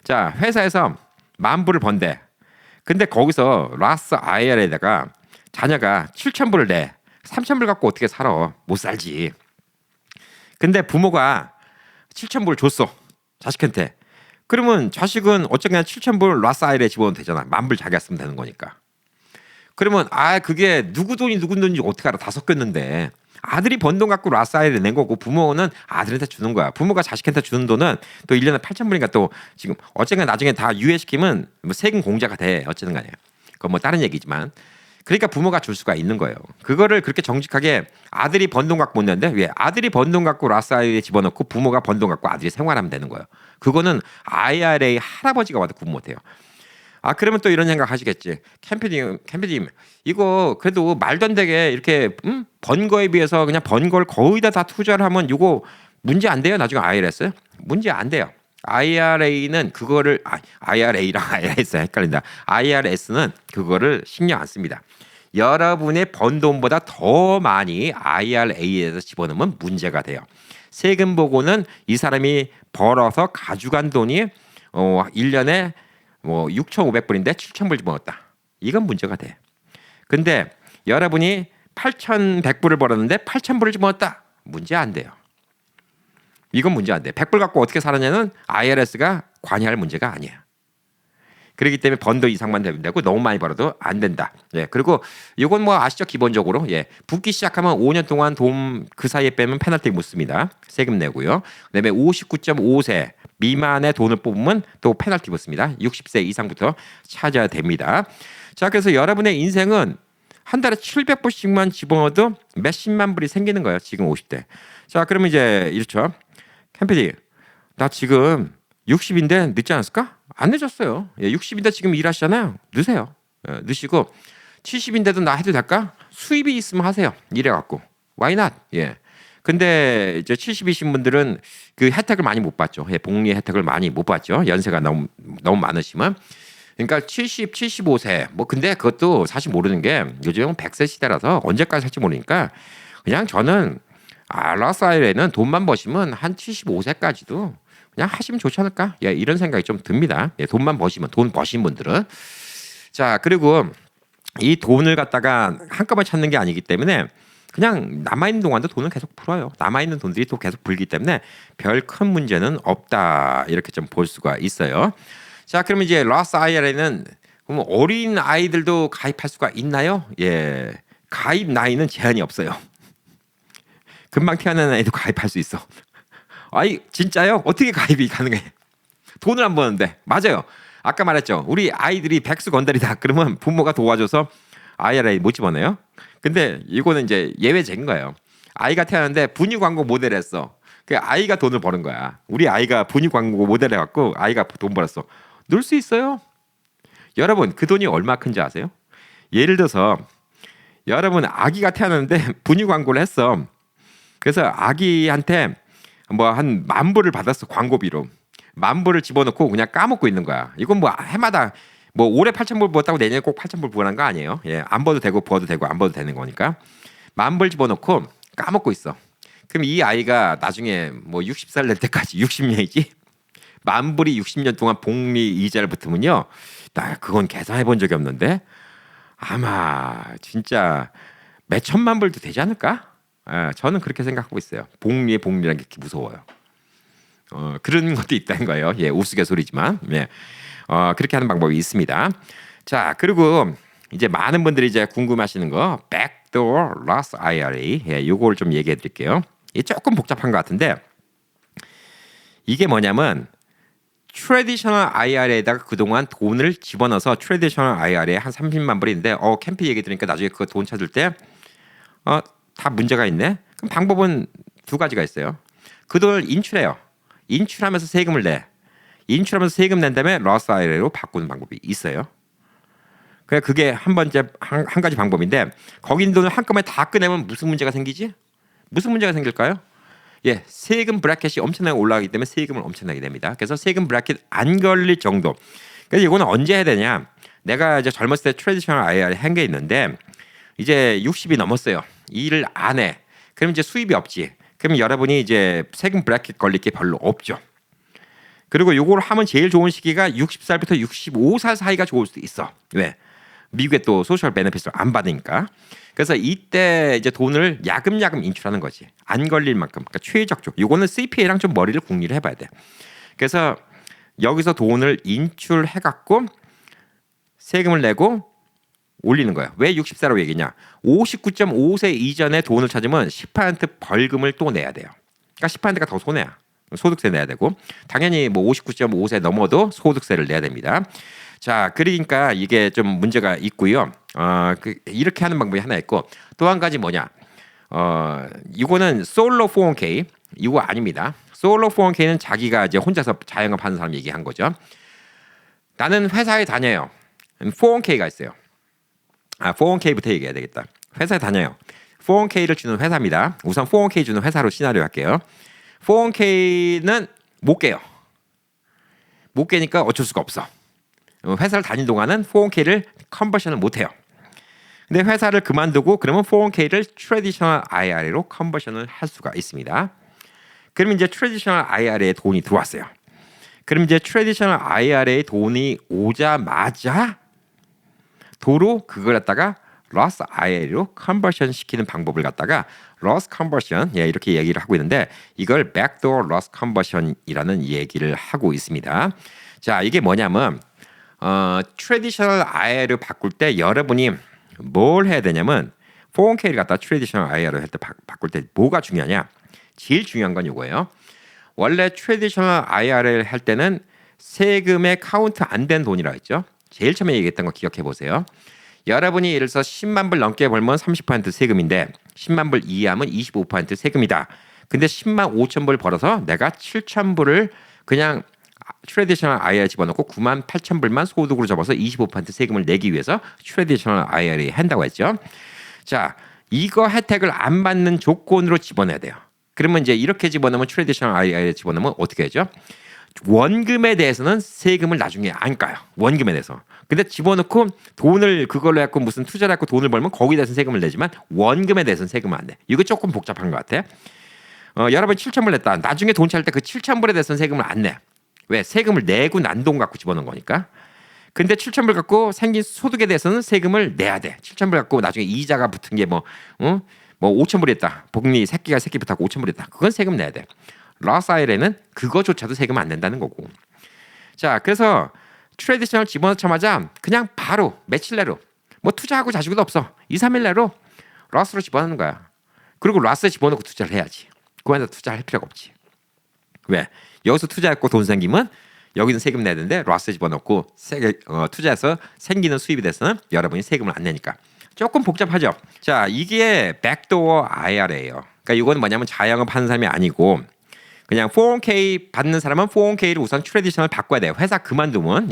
자, 회사에서 10,000불을 번대. 근데 거기서 라스 IRA에다가 자녀가 7,000불을 내. 3,000불 갖고 어떻게 살아? 못 살지. 근데 부모가 7,000불을 줬어. 자식한테. 그러면 자식은 어쨌거나 7,000불 라스 IRA에 집어넣으면 되잖아. 10,000불 자기가 쓰면 되는 거니까. 그러면 그게 누구 돈이 누구 돈인지 어떻게 알아? 다 섞였는데. 아들이 번 돈 갖고 라스 IRA에 낸 거고 부모는 아들한테 주는 거야. 부모가 자식한테 주는 돈은 또 1년에 8,000불이니까 또 지금 어쨌거나 나중에 다 유예시키면 뭐 세금 공제가 돼. 어쨌든 간에. 그건 뭐 다른 얘기지만. 그러니까 부모가 줄 수가 있는 거예요. 그거를 그렇게 정직하게 아들이 번 돈 갖고 못 내는데 왜? 아들이 번 돈 갖고 라스 IRA에 집어넣고 부모가 번 돈 갖고 아들이 생활하면 되는 거예요. 그거는 IRA 할아버지가 와도 구분 못해요. 그러면 또 이런 생각 하시겠지. 캠피님 이거 그래도 말도 안 되게 이렇게 번 거에 비해서 그냥 번 걸 거의 다 투자를 하면 이거 문제 안 돼요? 나중에 IRS? 문제 안 돼요. IRA는 그거를 IRA랑 IRS 헷갈린다. IRS는 그거를 신경 안 씁니다. 여러분의 번 돈보다 더 많이 IRA에서 집어넣으면 문제가 돼요. 세금 보고는 이 사람이 벌어서 가져간 돈이 1년에 뭐 6,500불인데 7,000불 집어넣었다. 이건 문제가 돼. 근데 여러분이 8,100불을 벌었는데 8,000불을 집어넣었다. 문제 안 돼요. 이건 문제 안 돼. 100불 갖고 어떻게 살았냐는 IRS가 관여할 문제가 아니야. 그렇기 때문에 번도 이상만 되면 되고 너무 많이 벌어도 안 된다. 예. 그리고 이건 뭐 아시죠? 기본적으로 예. 붓기 시작하면 5년 동안 돈 그 사이에 빼면 페널티 묻습니다. 세금 내고요. 그다음에 59.5세 미만의 돈을 뽑으면 또 페널티 붙습니다. 60세 이상부터 찾아야 됩니다. 자, 그래서 여러분의 인생은 한 달에 700불씩만 집어넣어도 몇십만 불이 생기는 거예요. 지금 50대. 자, 그러면 이제 이렇죠. 캠피디, 나 지금 60인데 늦지 않았을까? 안 늦었어요. 예, 60인데 지금 일하시잖아요. 늦으세요. 예, 늦시고 70인데도 나 해도 될까? 수입이 있으면 하세요. 이래갖고. Why not? 예. 근데 이제 70이신 분들은 그 혜택을 많이 못 받죠. 예, 복리 혜택을 많이 못 받죠. 연세가 너무 많으시면. 그러니까 70, 75세. 뭐 근데 그것도 사실 모르는 게 요즘 100세 시대라서 언제까지 살지 모르니까 그냥 저는 러스아이에는 돈만 버시면 한 75세까지도 그냥 하시면 좋지 않을까? 예, 이런 생각이 좀 듭니다. 예, 돈만 버시면 돈 버신 분들은. 자, 그리고 이 돈을 갖다가 한꺼번에 찾는 게 아니기 때문에 그냥 남아있는 동안도 돈은 계속 풀어요. 남아있는 돈들이 또 계속 불기 때문에 별 큰 문제는 없다. 이렇게 좀 볼 수가 있어요. 자, 그러면 이제 러스 IRA는 어린 아이들도 가입할 수가 있나요? 예, 가입 나이는 제한이 없어요. 금방 태어난 아이도 가입할 수 있어. 아이 진짜요? 어떻게 가입이 가능해? 돈을 안 버는데. 맞아요. 아까 말했죠. 우리 아이들이 백수 건달이다. 그러면 부모가 도와줘서 IRA 못 집어넣어요. 근데 이거는 이제 예외적인 거예요. 아이가 태어났는데 분유 광고 모델 했어. 그 아이가 돈을 버는 거야. 우리 아이가 분유 광고 모델 해갖고 아이가 돈 벌었어. 놀 수 있어요. 여러분 그 돈이 얼마 큰지 아세요? 예를 들어서 여러분 아기가 태어났는데 분유 광고를 했어. 그래서 아기한테 뭐 한 10,000불을 받았어. 광고비로 10,000불을 집어넣고 그냥 까먹고 있는 거야. 이건 뭐 해마다 뭐 올해 8,000불 부었다고 내년에 꼭 8,000불 부어난 거 아니에요. 예, 안 버도 되고 부어도 되고 안 버도 되는 거니까 10,000불 집어넣고 까먹고 있어. 그럼 이 아이가 나중에 뭐 60살 될 때까지 60년이지 10,000불이 60년 동안 복리 이자를 붙으면요, 나 그건 계산해 본 적이 없는데 아마 진짜 몇 천만 불도 되지 않을까? 저는 그렇게 생각하고 있어요. 복리의 복리라는 게 무서워요. 그런 것도 있다는 거예요. 예, 우스갯소리지만. 예. 그렇게 하는 방법이 있습니다. 자, 그리고 이제 많은 분들이 이제 궁금하시는 거 backdoor Roth IRA. 예, 요걸 좀 얘기해 드릴게요. 이게 조금 복잡한 것 같은데 이게 뭐냐면 트래디셔널 IRA에다가 그동안 돈을 집어넣어서 트래디셔널 IRA에 한 30만 불인데 캠피 얘기 들으니까 나중에 그 돈 찾을 때 다 문제가 있네. 그럼 방법은 두 가지가 있어요. 그 돈을 인출해요. 인출하면서 세금을 내. 인출하면서 세금 낸 다음에 러스 IRA로 바꾸는 방법이 있어요. 그게 한 가지 방법인데 거기 있는 돈을 한꺼번에 다 꺼내면 무슨 문제가 생기지? 무슨 문제가 생길까요? 예, 세금 브래켓이 엄청나게 올라가기 때문에 세금을 엄청나게 냅니다. 그래서 세금 브래켓 안 걸릴 정도. 그래서 이거는 언제 해야 되냐? 내가 이제 젊었을 때 트래디셔널 IRA 한 게 있는데 이제 60이 넘었어요. 이 일을 안 해. 그럼 이제 수입이 없지. 그럼 여러분이 이제 세금 브래켓 걸릴 게 별로 없죠. 그리고 요걸 하면 제일 좋은 시기가 60살부터 65살 사이가 좋을 수도 있어. 왜? 미국에 또 소셜 베네핏을 안 받으니까. 그래서 이때 이제 돈을 야금야금 인출하는 거지. 안 걸릴 만큼. 그러니까 최적조. 요거는 CPA랑 좀 머리를 궁리를 해봐야 돼. 그래서 여기서 돈을 인출해갖고 세금을 내고 올리는 거야. 왜 60세라고 얘기냐? 59.5세 이전에 돈을 찾으면 10% 벌금을 또 내야 돼요. 그러니까 10%가 더 손해야. 소득세 내야 되고 당연히 뭐 59.5세 넘어도 소득세를 내야 됩니다. 자, 그러니까 이게 좀 문제가 있고요. 이렇게 하는 방법이 하나 있고 또 한 가지 뭐냐? 이거는 솔로 401k 이거 아닙니다. 솔로 401k는 자기가 이제 혼자서 자영업하는 사람 얘기한 거죠. 나는 회사에 다녀요. 401k가 있어요. 401k부터 얘기해야 되겠다. 회사에 다녀요. 401k를 주는 회사입니다. 우선 401k 주는 회사로 시나리오 할게요. 401k는 못 깨요. 못 깨니까 어쩔 수가 없어. 회사를 다닌 동안은 401k를 컨버션을 못 해요. 근데 회사를 그만두고 그러면 401k를 트래디셔널 IRA로 컨버션을 할 수가 있습니다. 그럼 이제 트래디셔널 IRA에 돈이 들어왔어요. 그럼 이제 트래디셔널 IRA에 돈이 오자마자 도로 그걸 갖다가 로스 IRA로 컨버션 시키는 방법을 갖다가 로스 컨버션 이렇게 얘기를 하고 있는데 이걸 백도어 로스 컨버션이라는 얘기를 하고 있습니다. 자, 이게 뭐냐면 트래디셔널 IRA를 바꿀 때 여러분이 뭘 해야 되냐면 401k를 갖다 트래디셔널 IRA로 할 때 바꿀 때 뭐가 중요하냐? 제일 중요한 건 이거예요. 원래 트래디셔널 IRA를 할 때는 세금에 카운트 안 된 돈이라고 했죠. 제일 처음에 얘기했던 거 기억해 보세요. 여러분이 예를 들어서 10만 불 넘게 벌면 30% 세금인데 10만 불 이하면 25% 세금이다. 근데 10만 5천 불 벌어서 내가 7천 불을 그냥 트래디셔널 IRA 집어넣고 9만 8천 불만 소득으로 접어서 25% 세금을 내기 위해서 트래디셔널 IRA 한다고 했죠. 자, 이거 혜택을 안 받는 조건으로 집어넣어야 돼요. 그러면 이제 이렇게 집어넣으면 트래디셔널 IRA 집어넣으면 어떻게 하죠? 원금에 대해서는 세금을 나중에 안 까요. 원금에 대해서. 근데 집어넣고 돈을 그걸로 해갖고 무슨 투자를 해갖고 돈을 벌면 거기에 대해서는 세금을 내지만 원금에 대해서는 세금을 안 내. 이거 조금 복잡한 것 같아. 여러분이 7,000불 냈다. 나중에 돈 찰 때 그 7,000불에 대해서는 세금을 안 내. 왜? 세금을 내고 난 돈 갖고 집어넣은 거니까. 근데 7,000불 갖고 생긴 소득에 대해서는 세금을 내야 돼. 7,000불 갖고 나중에 이자가 붙은 게 뭐 5,000불이 했다. 복리 새끼가 새끼 붙었고 5,000불이 했다. 그건 세금 내야 돼. 로스 IRA는 그거조차도 세금 안 낸다는 거고. 자, 그래서 트래디셔널 집어넣자마자 그냥 바로 며칠 내로 뭐 투자하고 자시고도 없어. 2, 3일 내로 로스로 집어넣는 거야. 그리고 로스에 집어넣고 투자를 해야지. 그거에다 투자할 필요가 없지. 왜? 여기서 투자했고 돈 생기면 여기는 세금 내야 되는데 로스에 집어넣고 투자해서 생기는 수입에 대해서는 여러분이 세금을 안 내니까. 조금 복잡하죠. 자, 이게 백도어 IRA예요. 그러니까 이건 뭐냐면 자영업 하는 사람이 아니고 그냥 401k 받는 사람은 401k를 우선 트래디셔널 바꿔야 돼요. 회사 그만두면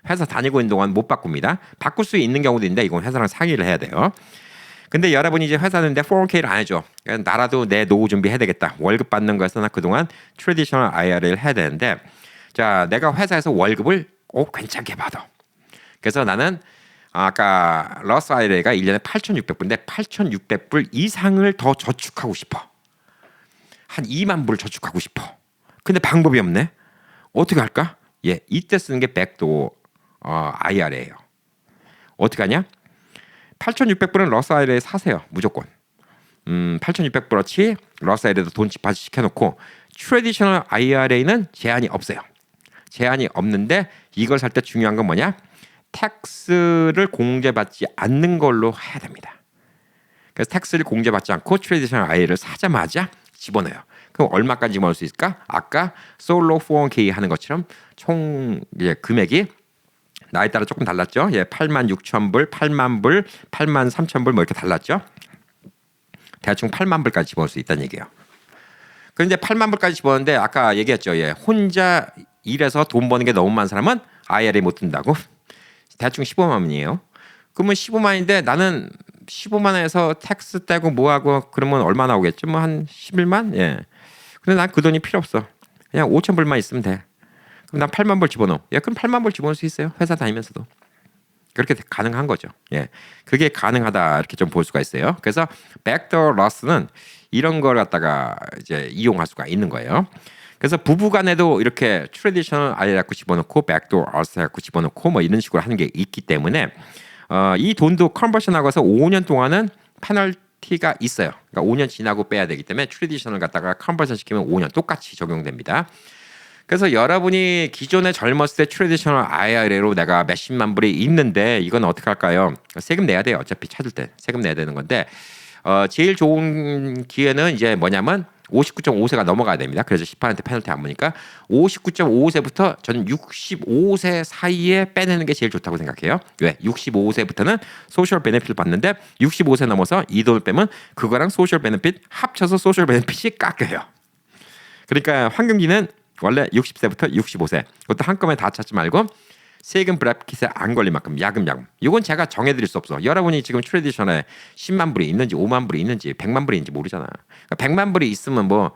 회사 다니고 있는 동안 못 바꿉니다. 바꿀 수 있는 경우도 있는데 이건 회사랑 상의를 해야 돼요. 근데 여러분이 이제 회사는데 401k를 안 해줘. 나라도 내 노후 준비해야 되겠다. 월급 받는 거에서 나 그동안 트래디셔널 IRA를 해야 되는데 자, 내가 회사에서 월급을 괜찮게 받아. 그래서 나는 아까 로스 IRA가 1년에 8,600불인데 8,600불 이상을 더 저축하고 싶어. 한 2만 불 저축하고 싶어. 근데 방법이 없네. 어떻게 할까? 이때 쓰는 게 백도어 IRA예요. 어떻게 하냐? 8,600불은 로스 IRA 사세요. 무조건. 8,600불어치 로스 IRA도 돈 집합 시켜놓고 트래디셔널 IRA는 제한이 없어요. 제한이 없는데 이걸 살 때 중요한 건 뭐냐? 텍스를 공제받지 않는 걸로 해야 됩니다. 그래서 텍스를 공제받지 않고 트래디셔널 IRA를 사자마자 집어넣어요. 그럼 얼마까지 집어넣을 수 있을까? 아까 솔로 401k 하는 것처럼 총 금액이 나에 따라 조금 달랐죠. 86,000불, 8만 불, 8만 3천 불 뭐 이렇게 달랐죠. 대충 8만 불까지 집어넣을 수 있다는 얘기예요. 그런데 8만 불까지 집어넣는데 아까 얘기했죠. 혼자 일해서 돈 버는 게 너무 많은 사람은 IRA 못 든다고. 대충 15만 원이에요. 그러면 15만인데 나는 15만 원에서 텍스 떼고 뭐하고 그러면 얼마 나오겠죠? 뭐 한 11만? 근데 난 그 돈이 필요 없어. 그냥 5천 불만 있으면 돼. 그럼 난 8만 불 집어넣어. 그럼 8만 불 집어넣을 수 있어요. 회사 다니면서도. 그렇게 가능한 거죠. 그게 가능하다 이렇게 좀 볼 수가 있어요. 그래서 백도어 로스는 이런 걸 갖다가 이제 이용할 수가 있는 거예요. 그래서 부부간에도 이렇게 트래디셔널 IRA 갖고 집어넣고 백도어 로스 갖고 집어넣고 뭐 이런 식으로 하는 게 있기 때문에 이 돈도 컨버션하고서 5년 동안은 페널티가 있어요. 그러니까 5년 지나고 빼야 되기 때문에 트래디셔널 갖다가 컨버션 시키면 5년 똑같이 적용됩니다. 그래서 여러분이 기존에 젊었을 때 트래디셔널 IRA로 내가 몇십만 불이 있는데 이건 어떻게 할까요? 세금 내야 돼요. 어차피 찾을 때 세금 내야 되는 건데 제일 좋은 기회는 이제 뭐냐면 59.5세가 넘어가야 됩니다. 그래서 10% 페널티 안 보니까 59.5세부터 저는 65세 사이에 빼내는 게 제일 좋다고 생각해요. 왜? 65세부터는 소셜 베네핏을 받는데 65세 넘어서 이 돈을 빼면 그거랑 소셜 베네핏 합쳐서 소셜 베네핏이 깎여요. 그러니까 황금기는 원래 60세부터 65세 그것도 한꺼번에 다 찾지 말고 세금 브래킷에 안 걸릴 만큼 야금야금. 이건 제가 정해드릴 수 없어. 여러분이 지금 트래디셔널에 10만 불이 있는지 5만 불이 있는지 100만 불이 있는지 모르잖아. 그러니까 100만 불이 있으면 뭐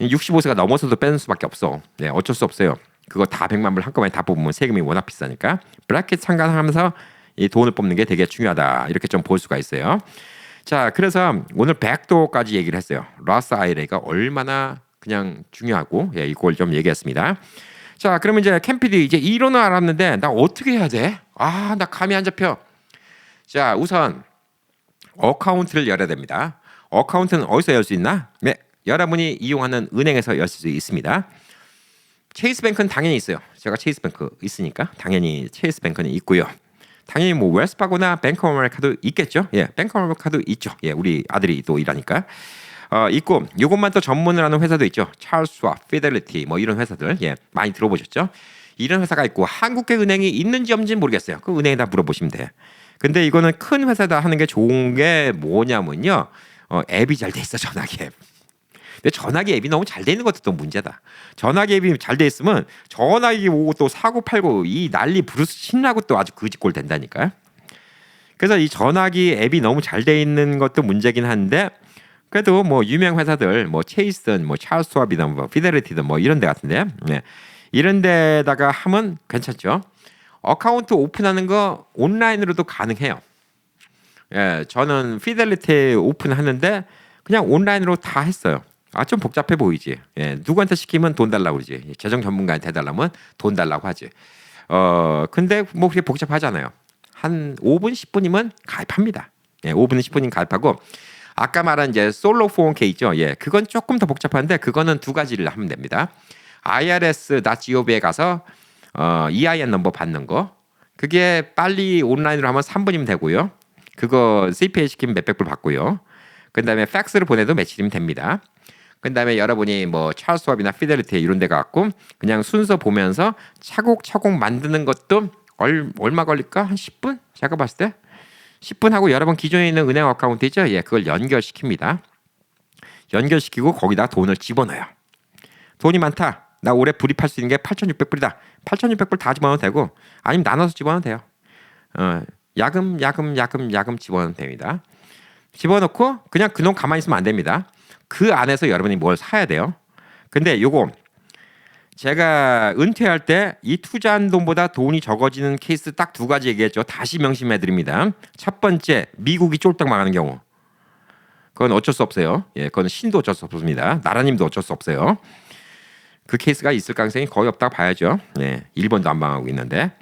65세가 넘어서도 빼는 수밖에 없어. 어쩔 수 없어요. 그거 다 100만 불 한꺼번에 다 뽑으면 세금이 워낙 비싸니까 브래킷 상관하면서 이 돈을 뽑는 게 되게 중요하다. 이렇게 좀 볼 수가 있어요. 자, 그래서 오늘 백도어까지 얘기를 했어요. 로스 IRA가 얼마나 그냥 중요하고 이걸 좀 얘기했습니다. 자, 그러면 이제 캠피디 이제 이론을 알았는데 나 어떻게 해야 돼? 나 감이 안 잡혀. 자, 우선 어카운트를 열어야 됩니다. 어카운트는 어디서 열 수 있나? 네, 여러분이 이용하는 은행에서 열 수 있습니다. 체이스뱅크는 당연히 있어요. 제가 체이스뱅크 있으니까 당연히 체이스뱅크는 있고요. 당연히 뭐 웰스파고나 뱅크 오브 아메리카도 있겠죠. 예, 뱅크 오브 아메리카도 있죠. 예, 우리 아들이 또 일하니까 있고 이것만 또 전문을 하는 회사도 있죠. 찰스 스왑, 피델리티 뭐 이런 회사들 예, 많이 들어보셨죠? 이런 회사가 있고 한국계 은행이 있는지 없는지 모르겠어요. 그 은행에다 물어보시면 돼. 근데 이거는 큰 회사다 하는 게 좋은 게 뭐냐면요. 앱이 잘 돼 있어, 전화기 앱. 근데 전화기 앱이 너무 잘 돼 있는 것도 또 문제다. 전화기 앱이 잘 돼 있으면 전화기 오고 또 사고 팔고 이 난리 부르스 신나고 또 아주 거지꼴 된다니까요. 그래서 이 전화기 앱이 너무 잘 돼 있는 것도 문제긴 한데 그래도 뭐 유명 회사들 뭐 체이스든 뭐 찰스 스왑이든 뭐 피델리티든 뭐 이런 데 같은데 네. 이런 데다가 하면 괜찮죠. 어카운트 오픈하는 거 온라인으로도 가능해요. 예, 저는 피델리티 오픈하는데 그냥 온라인으로 다 했어요. 좀 복잡해 보이지. 예, 누구한테 시키면 돈 달라고 그러지. 재정 전문가한테 해달라면 돈 달라고 하지. 근데 뭐 그렇게 복잡하잖아요. 한 5분, 10분이면 가입합니다. 예, 5분, 10분이면 가입하고 아까 말한 이제 솔로 401k 있죠. 예, 그건 조금 더 복잡한데 그거는 두 가지를 하면 됩니다. irs.gov에 가서 EIN 넘버 받는 거. 그게 빨리 온라인으로 하면 3분이면 되고요. 그거 CPA 시키면 몇백 불 받고요. 그다음에 팩스를 보내도 며칠이면 됩니다. 그다음에 여러분이 뭐 찰스 스왑이나 피델리티 이런 데 갖고 그냥 순서 보면서 차곡차곡 만드는 것도 얼마 걸릴까? 한 10분? 제가 봤을 때 10분 하고 여러분 기존에 있는 은행 어카운트 있죠? 예, 그걸 연결시킵니다. 연결시키고 거기다 돈을 집어넣어요. 돈이 많다. 나 올해 불입할 수 있는 게 8,600불이다. 8,600불 다 집어넣어도 되고 아니면 나눠서 집어넣어도 돼요. 야금 집어넣으면 됩니다. 집어넣고 그냥 그놈 가만히 있으면 안 됩니다. 그 안에서 여러분이 뭘 사야 돼요. 근데 요거 제가 은퇴할 때 이 투자한 돈보다 돈이 적어지는 케이스 딱 두 가지 얘기했죠. 다시 명심해 드립니다. 첫 번째, 미국이 쫄딱 망하는 경우. 그건 어쩔 수 없어요. 예, 그건 신도 어쩔 수 없습니다. 나라님도 어쩔 수 없어요. 그 케이스가 있을 가능성이 거의 없다고 봐야죠. 예, 일본도 안 망하고 있는데.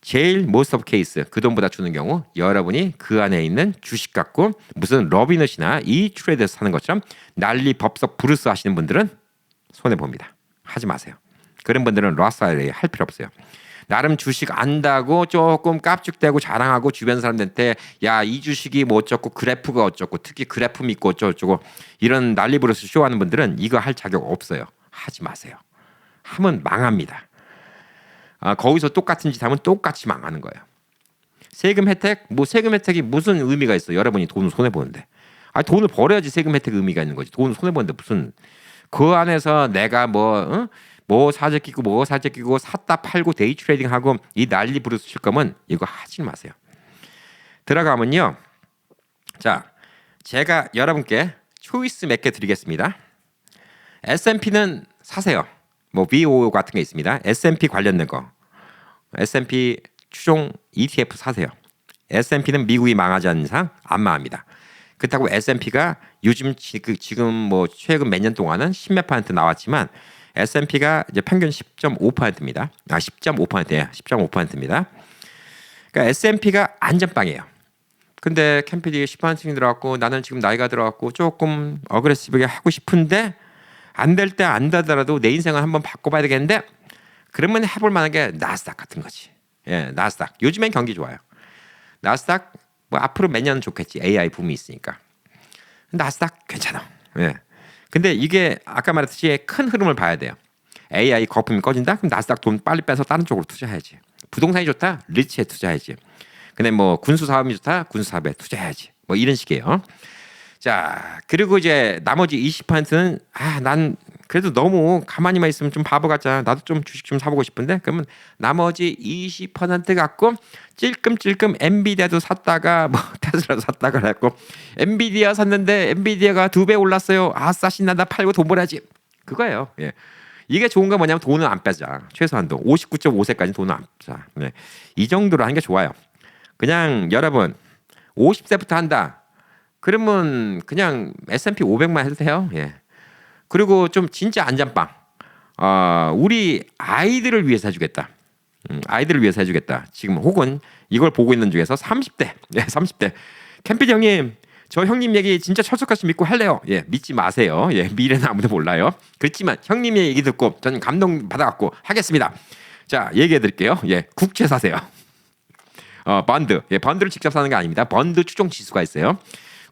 제일 most of case 그 돈보다 주는 경우 여러분이 그 안에 있는 주식 갖고 무슨 러비넛이나 이트레이드에서 사는 것처럼 난리 법석 브루스 하시는 분들은 손해봅니다. 하지 마세요. 그런 분들은 로스 IRA 할 필요 없어요. 나름 주식 안다고 조금 깝죽대고 자랑하고 주변 사람들한테 야, 이 주식이 뭐 어쩌고 그래프가 어쩌고 특히 그래프 믿고 어쩌고 이런 난리 브루스 쇼하는 분들은 이거 할 자격 없어요. 하지 마세요. 하면 망합니다. 거기서 똑같은 짓 하면 똑같이 망하는 거예요. 세금 혜택? 뭐 세금 혜택이 무슨 의미가 있어? 여러분이 돈을 손해 보는데. 돈을 벌어야지 세금 혜택 의미가 있는 거지. 돈을 손해 보는데 무슨 그 안에서 내가 뭐 사재 끼고 뭐 사재 끼고 샀다 팔고 데이 트레이딩 하고 이 난리 부르스 칠 거면 이거 하지 마세요. 들어가면요. 자, 제가 여러분께 초이스 몇 개 드리겠습니다. S&P는 사세요. 뭐 VO 같은 게 있습니다. S&P 관련된 거. S&P 추종 ETF 사세요. S&P는 미국이 망하지 않는 이상 안 망합니다. 그렇다고 S&P가 요즘 지금 뭐 최근 몇 년 동안은 10몇 % 나왔지만 S&P가 이제 평균 10.5%입니다. 10.5%예요. 10.5%입니다. 그러니까 S&P가 안전빵이에요. 근데 캠피디 10%이 들어갔고 나는 지금 나이가 들어갔고 조금 어그레시브하게 하고 싶은데 안 될 때 안 되더라도 내 인생을 한번 바꿔봐야 되겠는데 그러면 해볼 만한 게 나스닥 같은 거지. 예, 나스닥. 요즘엔 경기 좋아요. 나스닥 뭐 앞으로 몇 년 좋겠지. AI 붐이 있으니까. 나스닥 괜찮아. 예. 근데 이게 아까 말했듯이 큰 흐름을 봐야 돼요. AI 거품이 꺼진다? 그럼 나스닥 돈 빨리 빼서 다른 쪽으로 투자해야지. 부동산이 좋다? 리츠에 투자해야지. 근데 뭐 군수 사업이 좋다? 군수 사업에 투자해야지. 뭐 이런 식이에요. 자, 그리고 이제 나머지 20%는 난 그래도 너무 가만히만 있으면 좀 바보 같잖아. 나도 좀 주식 좀 사보고 싶은데 그러면 나머지 20% 갖고 찔끔찔끔 엔비디아도 샀다가 뭐 테슬라도 샀다가 그랬고 엔비디아 샀는데 엔비디아가 2배 올랐어요. 아싸 신난다 팔고 돈 벌어야지. 그거예요. 예. 이게 좋은 건 뭐냐면 돈은 안 빼자. 최소한도 59.5세까지 돈은 안 빼자. 네. 이 정도로 하는 게 좋아요. 그냥 여러분 50세부터 한다. 그러면 그냥 S&P 500만 해도 돼요. 예. 그리고 좀 진짜 안전빵. 우리 아이들을 위해서 해주겠다. 아이들을 위해서 해주겠다. 지금 혹은 이걸 보고 있는 중에서 30대, 30대 캠피 형님, 저 형님 얘기 진짜 철석같이 믿고 할래요. 예, 믿지 마세요. 예, 미래는 아무도 몰라요. 그렇지만 형님의 얘기 듣고 저는 감동 받아갖고 하겠습니다. 자, 얘기해 드릴게요. 예, 국채 사세요. 번드. 예, 번드를 직접 사는 게 아닙니다. 번드 추종 지수가 있어요.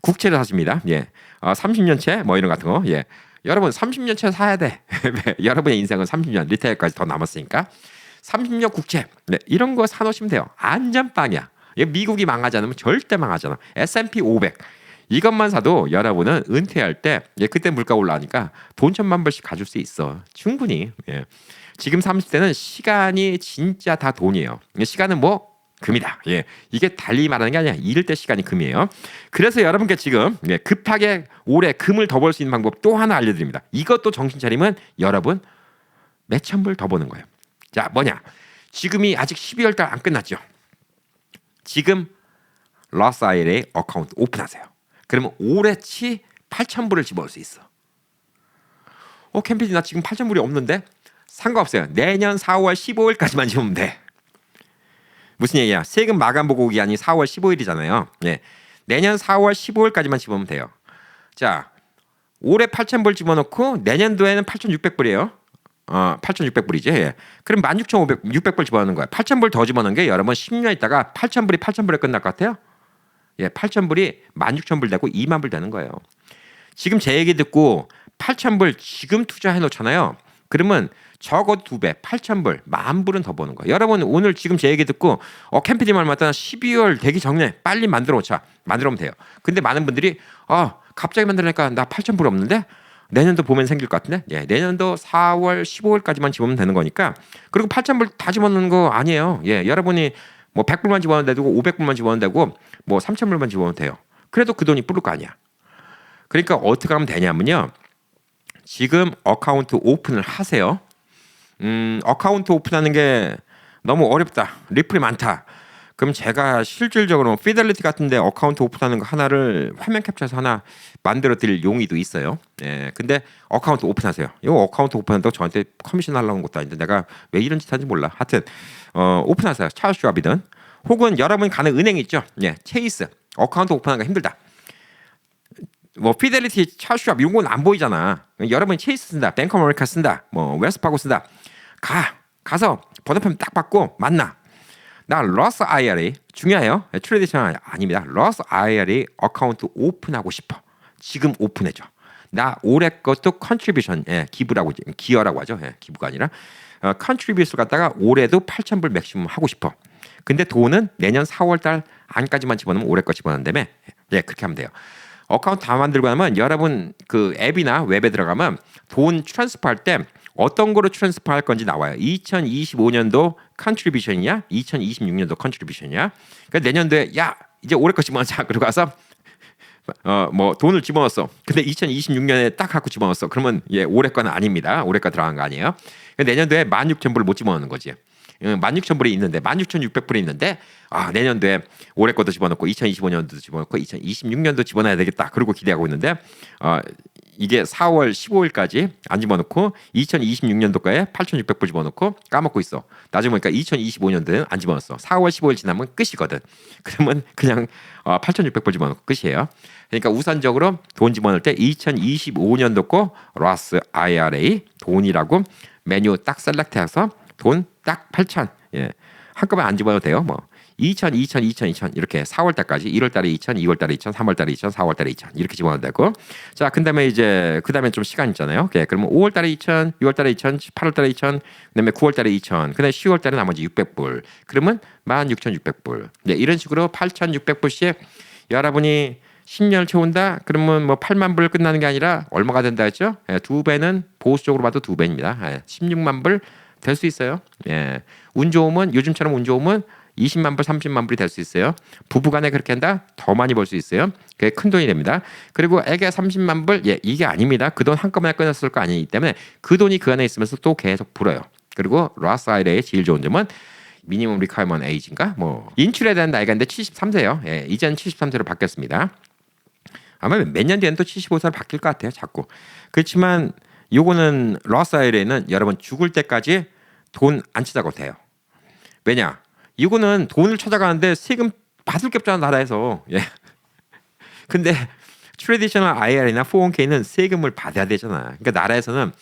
국채를 사십니다. 예, 30년채 뭐 이런 같은 거. 예, 여러분 30년채 사야 돼. 여러분의 인생은 30년 리타이어까지 더 남았으니까 30년 국채. 네, 이런 거 사놓으시면 돼요. 안전빵이야. 미국이 망하지 않으면 절대 망하지 않아. S&P 500 이것만 사도 여러분은 은퇴할 때 그때 물가 올라가니까 돈 1,000만 불씩 가질 수 있어. 충분히. 예. 지금 30대는 시간이 진짜 다 돈이에요. 시간은 뭐 금이다. 예. 이게 달리 말하는 게 아니야. 잃을 때 시간이 금이에요. 그래서 여러분께 지금 급하게 올해 금을 더 벌 수 있는 방법 또 하나 알려드립니다. 이것도 정신 차리면 여러분 몇천 불 더 버는 거예요. 자, 뭐냐? 지금이 아직 12월 달 안 끝났죠. 지금 로스 IRA 어카운트 오픈하세요. 그러면 올해치 8,000불을 집어올 수 있어. 캠피디 나 지금 8,000불이 없는데? 상관없어요. 내년 4월 15일까지만 집으면 돼. 무슨 얘기야? 세금 마감 보고 기한이 4월 15일이잖아요. 예. 내년 4월 15일까지만 집으면 돼요. 자, 올해 8,000불 집어넣고 내년도에는 8,600불이에요. 8,600불이지. 예. 그럼 16,600불 집어넣는 거야. 8,000불 더 집어넣는 게 여러분 10년 있다가 8,000불에 끝날 것 같아요? 예, 8,000불이 16,000불 되고 2만 불 되는 거예요. 지금 제 얘기 듣고 8,000불 지금 투자해 놓잖아요. 그러면 적어도 2배, 8,000불, 10,000불은 더 버는 거예요. 여러분 오늘 지금 제 얘기 듣고 캠피디 말 맞다 12월 되기 전에 빨리 만들어 놓자. 만들어 놓으면 돼요. 근데 많은 분들이 갑자기 만들니까 나 8,000불 없는데 내년도 보면 생길 것 같은데 내년도 4월 15일까지만 집으면 되는 거니까 그리고 8,000불 다 집어넣는 거 아니에요. 예, 여러분이 뭐 100불만 집어넣어도 되고 500불만 집어넣어도 되고 뭐 3,000불만 집어넣어도 돼요. 그래도 그 돈이 뿌를 거 아니야. 그러니까 어떻게 하면 되냐면요. 지금 어카운트 오픈을 하세요. 어카운트 오픈하는 게 너무 어렵다. 리플이 많다. 그럼 제가 실질적으로 피델리티 같은데 어카운트 오픈하는 거 하나를 화면 캡처해서 하나 만들어 드릴 용의도 있어요. 예, 근데 어카운트 오픈하세요. 이거 어카운트 오픈한다고 저한테 커미션 하려는 것도 아닌데 내가 왜 이런 짓 하는지 몰라. 하여튼 오픈하세요. 찰스 슈왑이든 혹은 여러분이 가는 은행 있죠. 예, 체이스 어카운트 오픈하는 거 힘들다. 뭐 피델리티, 찰스 슈왑 이런 건 안 보이잖아. 여러분이 체이스 쓴다, 뱅크 오브 아메리카 쓴다, 뭐 웰스파고 쓴다. 가서 번호판 딱 받고 만나. 나 로스 IRA 중요해요. 트레디셔널 아닙니다. 로스 IRA 어카운트 오픈하고 싶어. 지금 오픈해줘. 나 올해 것도 컨트리뷰션 기부라고 기여라고 하죠. 기부가 아니라 컨트리뷰션 갖다가 올해도 8,000불 맥시멈 하고 싶어. 근데 돈은 내년 4월달 안까지만 집어넣으면 올해 거 집어넣는다며. 그렇게 하면 돼요. 어카운트 다 만들고 나면 여러분 그 앱이나 웹에 들어가면 돈 트랜스퍼 할 때 어떤 거로 트랜스퍼 할 건지 나와요. 2025년도 컨트리뷰션이냐 2026년도 컨트리뷰션이냐. 그러니까 내년도에 이제 올해 거 집어넣자. 그러고 가서 뭐 돈을 집어넣었어. 근데 2026년에 딱 갖고 집어넣었어. 그러면 올해 거는 아닙니다. 올해 거 들어간 거 아니에요. 그러니까 내년도에 16,000불을 못 집어넣는 거지. 16,000불이 있는데 16,600불이 있는데 내년도에 올해 것도 집어넣고 2025년도도 집어넣고 2026년도 집어넣어야 되겠다. 그리고 기대하고 있는데 이게 4월 15일까지 안 집어넣고 2026년도가에 8,600불 집어넣고 까먹고 있어. 나중에 보니까 2025년도에는 안 집어넣었어. 4월 15일 지나면 끝이거든. 그러면 그냥 8,600불 집어넣고 끝이에요. 그러니까 우선적으로 돈 집어넣을 때 2025년도 거 로스 IRA 돈이라고 메뉴 딱 셀렉트해서 돈 딱 8,000. 한꺼번에 안 집어넣어도 돼요. 뭐 2,000 이렇게 4월 달까지 1월 달에 2,000, 2월 달에 2,000, 3월 달에 2,000, 4월 달에 2,000 이렇게 집어넣어도 되고. 자, 그다음에 좀 시간 있잖아요. 그러면 5월 달에 2,000, 6월 달에 2,000, 8월 달에 2,000, 그다음에 9월 달에 2,000, 그다음에 10월 달에 나머지 600불. 그러면 16,600불. 이런 식으로 8,600불씩 여러분이 10년을 채운다. 그러면 뭐 8만 불 끝나는 게 아니라 얼마가 된다 했죠? 2배는 보수적으로 봐도 2배입니다. 16만 불 될 수 있어요. 운 좋으면 요즘처럼 운 좋으면 20만 불, 30만 불이 될 수 있어요. 부부간에 그렇게 한다 더 많이 벌 수 있어요. 그게 큰 돈이 됩니다. 그리고 애가 30만 불, 이게 아닙니다. 그 돈 한꺼번에 끊었을 거 아니기 때문에 그 돈이 그 안에 있으면서 또 계속 불어요. 그리고 로스 IRA의 제일 좋은 점은 미니멈 리콰이먼트 에이지인가 뭐 인출에 대한 나이가 근데 73세요. 이제는 73세로 바뀌었습니다. 아마 몇 년 뒤에는 또 75세로 바뀔 것 같아요. 자꾸. 그렇지만 요거는 로스 IRA는 여러분 죽을 때까지 돈 안 찾아가도 돼요. 왜냐? 이거는 돈을 찾아가는데 세금 받을 게 없잖아 나라에서. 근데 트래디셔널 IRA나 401k는 세금을 받아야 되잖아. 그러니까 나라에서는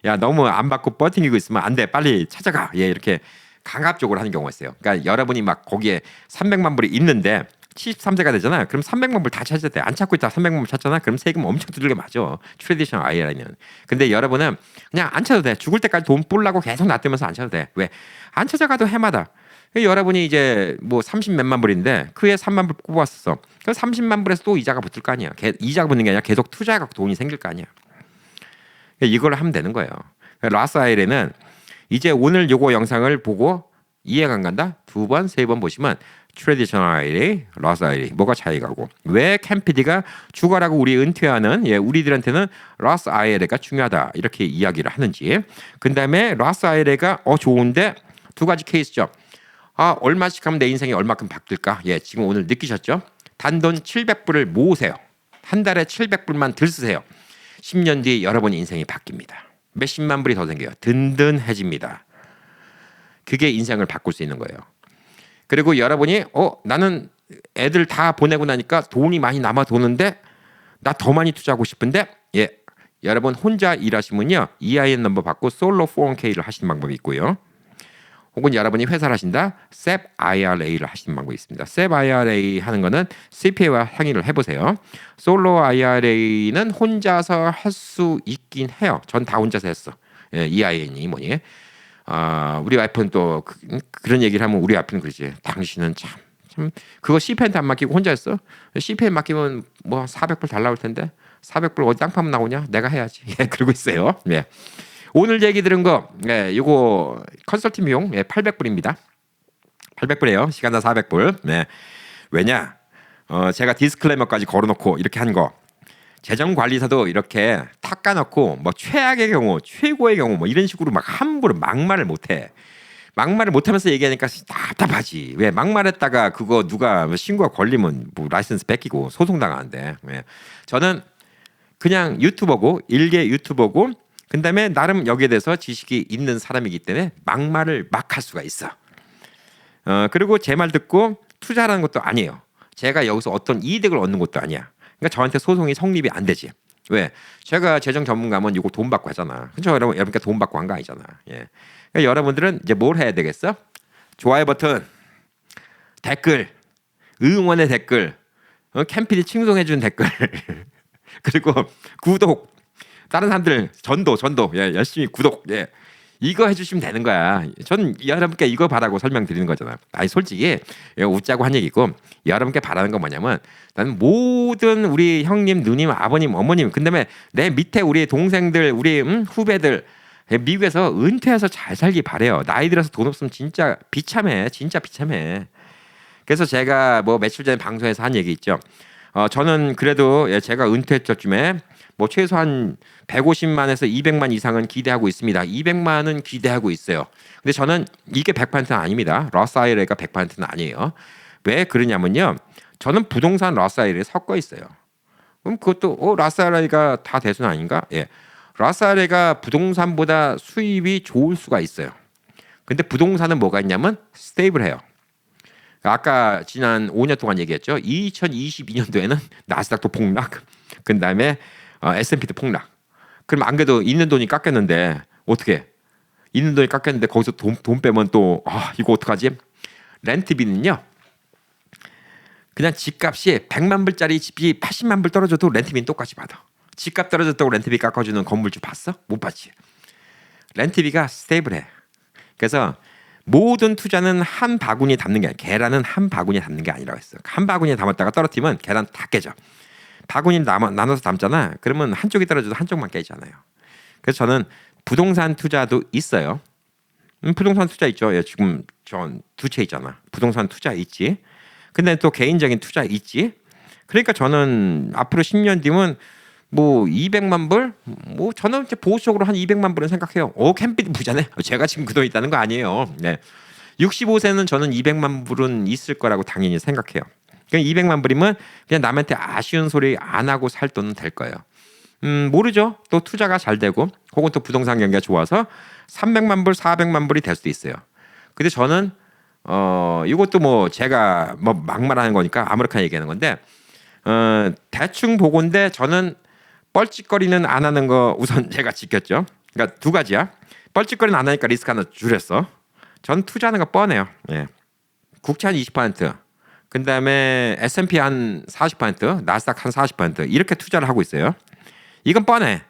야 너무 안 받고 버티고 있으면 안 돼. 빨리 찾아가. 예, 이렇게 강압적으로 하는 경우가 있어요. 그러니까 여러분이 막 거기에 300만 불이 있는데 73세가 되잖아. 그럼 300만 불 다 찾아야 돼. 안 찾고 있다 300만 불 찾잖아. 그럼 세금 엄청 두들겨 맞아. 트래디셔널 IRA는. 근데 여러분은 그냥 안 찾아도 돼. 죽을 때까지 돈 뿔라고 계속 놔두면서 안 찾아도 돼. 왜? 안 찾아가도 해마다. 여러분이 이제 뭐 30 몇만 불인데 그에 3만 불 뽑았어. 그 30만 불에서 또 이자가 붙을 거 아니야. 이자가 붙는 게 아니라 계속 투자가 돈이 생길 거 아니야. 이걸 하면 되는 거예요. 라스 IRA는 이제 오늘 요거 영상을 보고 이해가 안 간다? 2번, 3번 보시면 트래디셔널 IRA, 라스 IRA 뭐가 차이가고 왜 캠피디가 죽어라고 우리 은퇴하는 우리들한테는 라스 IRA가 중요하다 이렇게 이야기를 하는지 그 다음에 라스 IRA가 좋은데 두 가지 케이스죠. 얼마씩 하면 내 인생이 얼마큼 바뀔까? 지금 오늘 느끼셨죠? 단돈 700불을 모으세요. 한 달에 700불만 들 쓰세요. 10년 뒤에 여러분의 인생이 바뀝니다. 몇십만 불이 더 생겨요. 든든해집니다. 그게 인생을 바꿀 수 있는 거예요. 그리고 여러분이 나는 애들 다 보내고 나니까 돈이 많이 남아 도는데 나 더 많이 투자하고 싶은데 여러분 혼자 일하시면요 EIN 넘버 받고 솔로 401k를 하시는 방법이 있고요. 혹은 여러분이 회사를 하신다 SEP IRA를 하시는 방법이 있습니다. SEP IRA 하는 거는 CPA와 상의를 해보세요. 솔로 IRA는 혼자서 할 수 있긴 해요. 전 다 혼자서 했어. EIN이 뭐니? 우리 와이프는 또 그런 얘기를 하면 우리 와이프는 그러지. 당신은 참 그거 CPA한테 안 맡기고 혼자 했어? CPA 맡기면 뭐 400불 달 나올 텐데 400불 어디 땅 파면 나오냐? 내가 해야지. 그러고 있어요. 오늘 얘기 들은 거, 요거 컨설팅 비용 800불입니다. 800불이에요. 시간당 400불. 왜냐? 제가 디스클레이머까지 걸어놓고 이렇게 한 거. 재정관리사도 이렇게 탁 까놓고 뭐 최악의 경우, 최고의 경우 뭐 이런 식으로 막 함부로 막말을 못해. 막말을 못하면서 얘기하니까 답답하지. 왜 막말했다가 그거 누가 신고가 걸리면 뭐 라이센스 뺏기고 소송당하는데. 저는 그냥 유튜버고 일개 유튜버고 그다음에 나름 여기에 대해서 지식이 있는 사람이기 때문에 막말을 막 할 수가 있어. 그리고 제 말 듣고 투자하는 것도 아니에요. 제가 여기서 어떤 이득을 얻는 것도 아니야. 그러니까 저한테 소송이 성립이 안 되지. 왜? 제가 재정 전문가면 이거 돈 받고 하잖아. 그렇죠? 여러분께 돈 받고 한 거 아니잖아. 그러니까 여러분들은 이제 뭘 해야 되겠어? 좋아요 버튼, 댓글, 응원의 댓글, 캠피디 칭송해준 댓글, 그리고 구독. 다른 사람들 전도 열심히 구독 이거 해주시면 되는 거야. 전 여러분께 이거 바라고 설명드리는 거잖아. 아니 솔직히 웃자고 한 얘기고 여러분께 바라는 건 뭐냐면 나는 모든 우리 형님, 누님, 아버님, 어머님 그다음에 내 밑에 우리 동생들, 우리 후배들 미국에서 은퇴해서 잘 살기 바래요. 나이 들어서 돈 없으면 진짜 비참해. 진짜 비참해. 그래서 제가 뭐 며칠 전에 방송에서 한 얘기 있죠. 저는 그래도 제가 은퇴했을 쯤에 뭐 최소한 150만에서 200만 이상은 기대하고 있습니다. 200만은 기대하고 있어요. 근데 저는 이게 100%는 아닙니다. 라스 IRA가 100%는 아니에요. 왜 그러냐면요. 저는 부동산 라스 IRA에 섞어 있어요. 그럼 그것도 라스 IRA가 다 대수는 아닌가? 라스 IRA가 부동산보다 수입이 좋을 수가 있어요. 근데 부동산은 뭐가 있냐면 스테이블해요. 아까 지난 5년 동안 얘기했죠. 2022년도에는 나스닥도 폭락. 그 다음에 S&P도 폭락. 그럼 안 그래도 있는 돈이 깎였는데 어떻게? 있는 돈이 깎였는데 거기서 돈 빼면 또 이거 어떡하지? 렌트비는요. 그냥 집값이 100만 불짜리 집이 80만 불 떨어져도 렌트비는 똑같이 받아. 집값 떨어졌다고 렌트비 깎아주는 건물주 봤어? 못 봤지. 렌트비가 스테이블해. 그래서 모든 투자는 한 바구니에 담는 게 아니라 계란은 한 바구니에 담는 게 아니라고 했어. 한 바구니에 담았다가 떨어뜨리면 계란 다 깨져. 바구니를 나눠서 담잖아. 그러면 한쪽이 떨어져도 한쪽만 깨지잖아요. 그래서 저는 부동산 투자도 있어요. 부동산 투자 있죠. 지금 전 두 채 있잖아. 부동산 투자 있지. 근데 또 개인적인 투자 있지. 그러니까 저는 앞으로 10년 뒤면 뭐 200만 불? 뭐 저는 이제 보수적으로 한 200만 불은 생각해요. 캠피디 부자네. 제가 지금 그 돈 있다는 거 아니에요. 65세는 저는 200만 불은 있을 거라고 당연히 생각해요. 그냥 200만 불이면 그냥 남한테 아쉬운 소리 안 하고 살 돈은 될 거예요. 모르죠. 또 투자가 잘 되고 혹은 또 부동산 경기가 좋아서 300만 불, 400만 불이 될 수도 있어요. 근데 저는 이것도 뭐 제가 뭐 막말하는 거니까 아무렇게나 얘기하는 건데 대충 보고인데 저는 뻘짓거리는 안 하는 거 우선 제가 지켰죠. 그러니까 두 가지야. 뻘짓거리는 안 하니까 리스크 하나 줄였어. 전 투자하는 거 뻔해요. 예. 국채 한 20%, 그다음에 S&P 한 40%, 나스닥 한 40% 이렇게 투자를 하고 있어요. 이건 뻔해.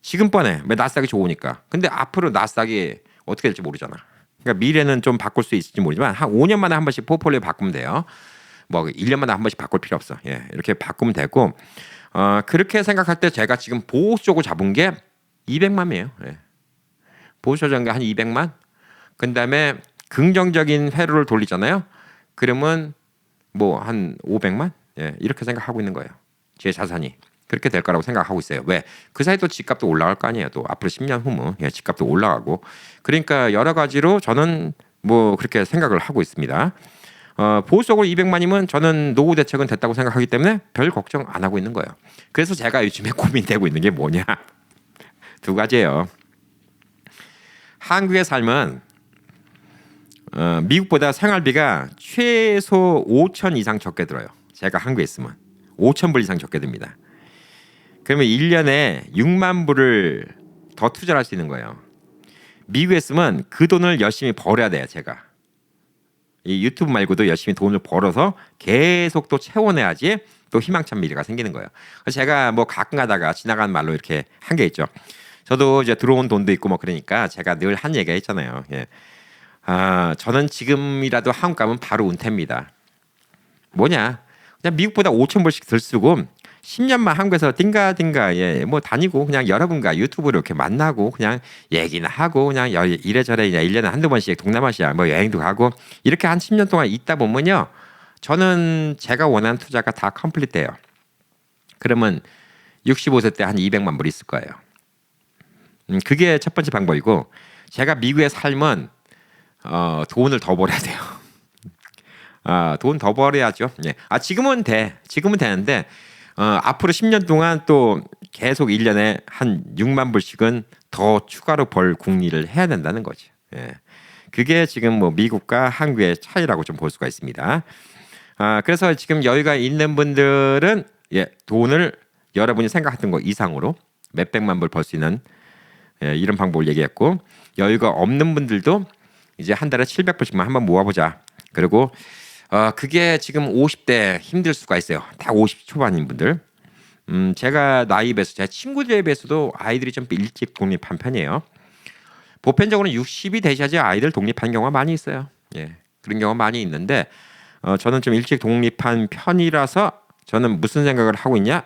지금 뻔해. 왜 나스닥이 좋으니까. 근데 앞으로 나스닥이 어떻게 될지 모르잖아. 그러니까 미래는 좀 바꿀 수 있을지 모르지만 한 5년 만에 한 번씩 포트폴리오 바꾸면 돼요. 뭐 1년마다 한 번씩 바꿀 필요 없어. 예, 이렇게 바꾸면 되고 그렇게 생각할 때 제가 지금 보수적으로 잡은 게 200만이에요. 예. 보수적인 게 한 200만. 그다음에 긍정적인 회로를 돌리잖아요. 그러면 뭐 한 500만? 예, 이렇게 생각하고 있는 거예요. 제 자산이. 그렇게 될 거라고 생각하고 있어요. 왜? 그 사이 또 집값도 올라갈 거 아니에요. 또 앞으로 10년 후면 예, 집값도 올라가고. 그러니까 여러 가지로 저는 뭐 그렇게 생각을 하고 있습니다. 보수적으로 200만이면 저는 노후 대책은 됐다고 생각하기 때문에 별 걱정 안 하고 있는 거예요. 그래서 제가 요즘에 고민되고 있는 게 뭐냐? 두 가지예요. 한국의 삶은 미국보다 생활비가 최소 5천 이상 적게 들어요. 제가 한국에 있으면 5천 불 이상 적게 듭니다. 그러면 1년에 6만 불을 더 투자할 수 있는 거예요. 미국에 있으면 그 돈을 열심히 벌어야 돼요. 제가 이 유튜브 말고도 열심히 돈을 벌어서 계속 또 채워내야지 또 희망찬 미래가 생기는 거예요. 그래서 제가 뭐 가끔 가다가 지나가는 말로 이렇게 한 게 있죠. 저도 이제 들어온 돈도 있고 뭐 그러니까 제가 늘 한 얘기가 있잖아요. 예. 저는 지금이라도 한국 가면 바로 은퇴입니다. 뭐냐? 그냥 미국보다 5천 불씩 들 쓰고 10년만 한국에서 띵가띵가 예, 뭐 다니고 그냥 여러분과 유튜브로 이렇게 만나고 그냥 얘기나 하고 그냥 이래저래 그냥 1년에 한두 번씩 동남아시아 뭐 여행도 가고 이렇게 한 10년 동안 있다 보면요. 저는 제가 원하는 투자가 다 컴플릿 돼요. 그러면 65세 때 한 200만 불 있을 거예요. 그게 첫 번째 방법이고 제가 미국에 살면 돈을 더 벌어야 돼요. 돈 더 벌어야죠. 예. 지금은 돼. 지금은 되는데 앞으로 10년 동안 또 계속 1년에 한 6만 불씩은 더 추가로 벌 궁리를 해야 된다는 거죠. 예. 그게 지금 뭐 미국과 한국의 차이라고 좀 볼 수가 있습니다. 그래서 지금 여유가 있는 분들은 예, 돈을 여러분이 생각했던 거 이상으로 몇백만 불 벌 수 있는 예, 이런 방법을 얘기했고 여유가 없는 분들도 이제 한 달에 700불씩만 한번 모아보자. 그리고 그게 지금 50대 힘들 수가 있어요. 다 50 초반인 분들. 제가 나이 비해서 제 친구들에 비해서도 아이들이 좀 일찍 독립한 편이에요. 보편적으로 60이 되셔야지 아이들 독립한 경우가 많이 있어요. 예, 그런 경우가 많이 있는데 저는 좀 일찍 독립한 편이라서 저는 무슨 생각을 하고 있냐?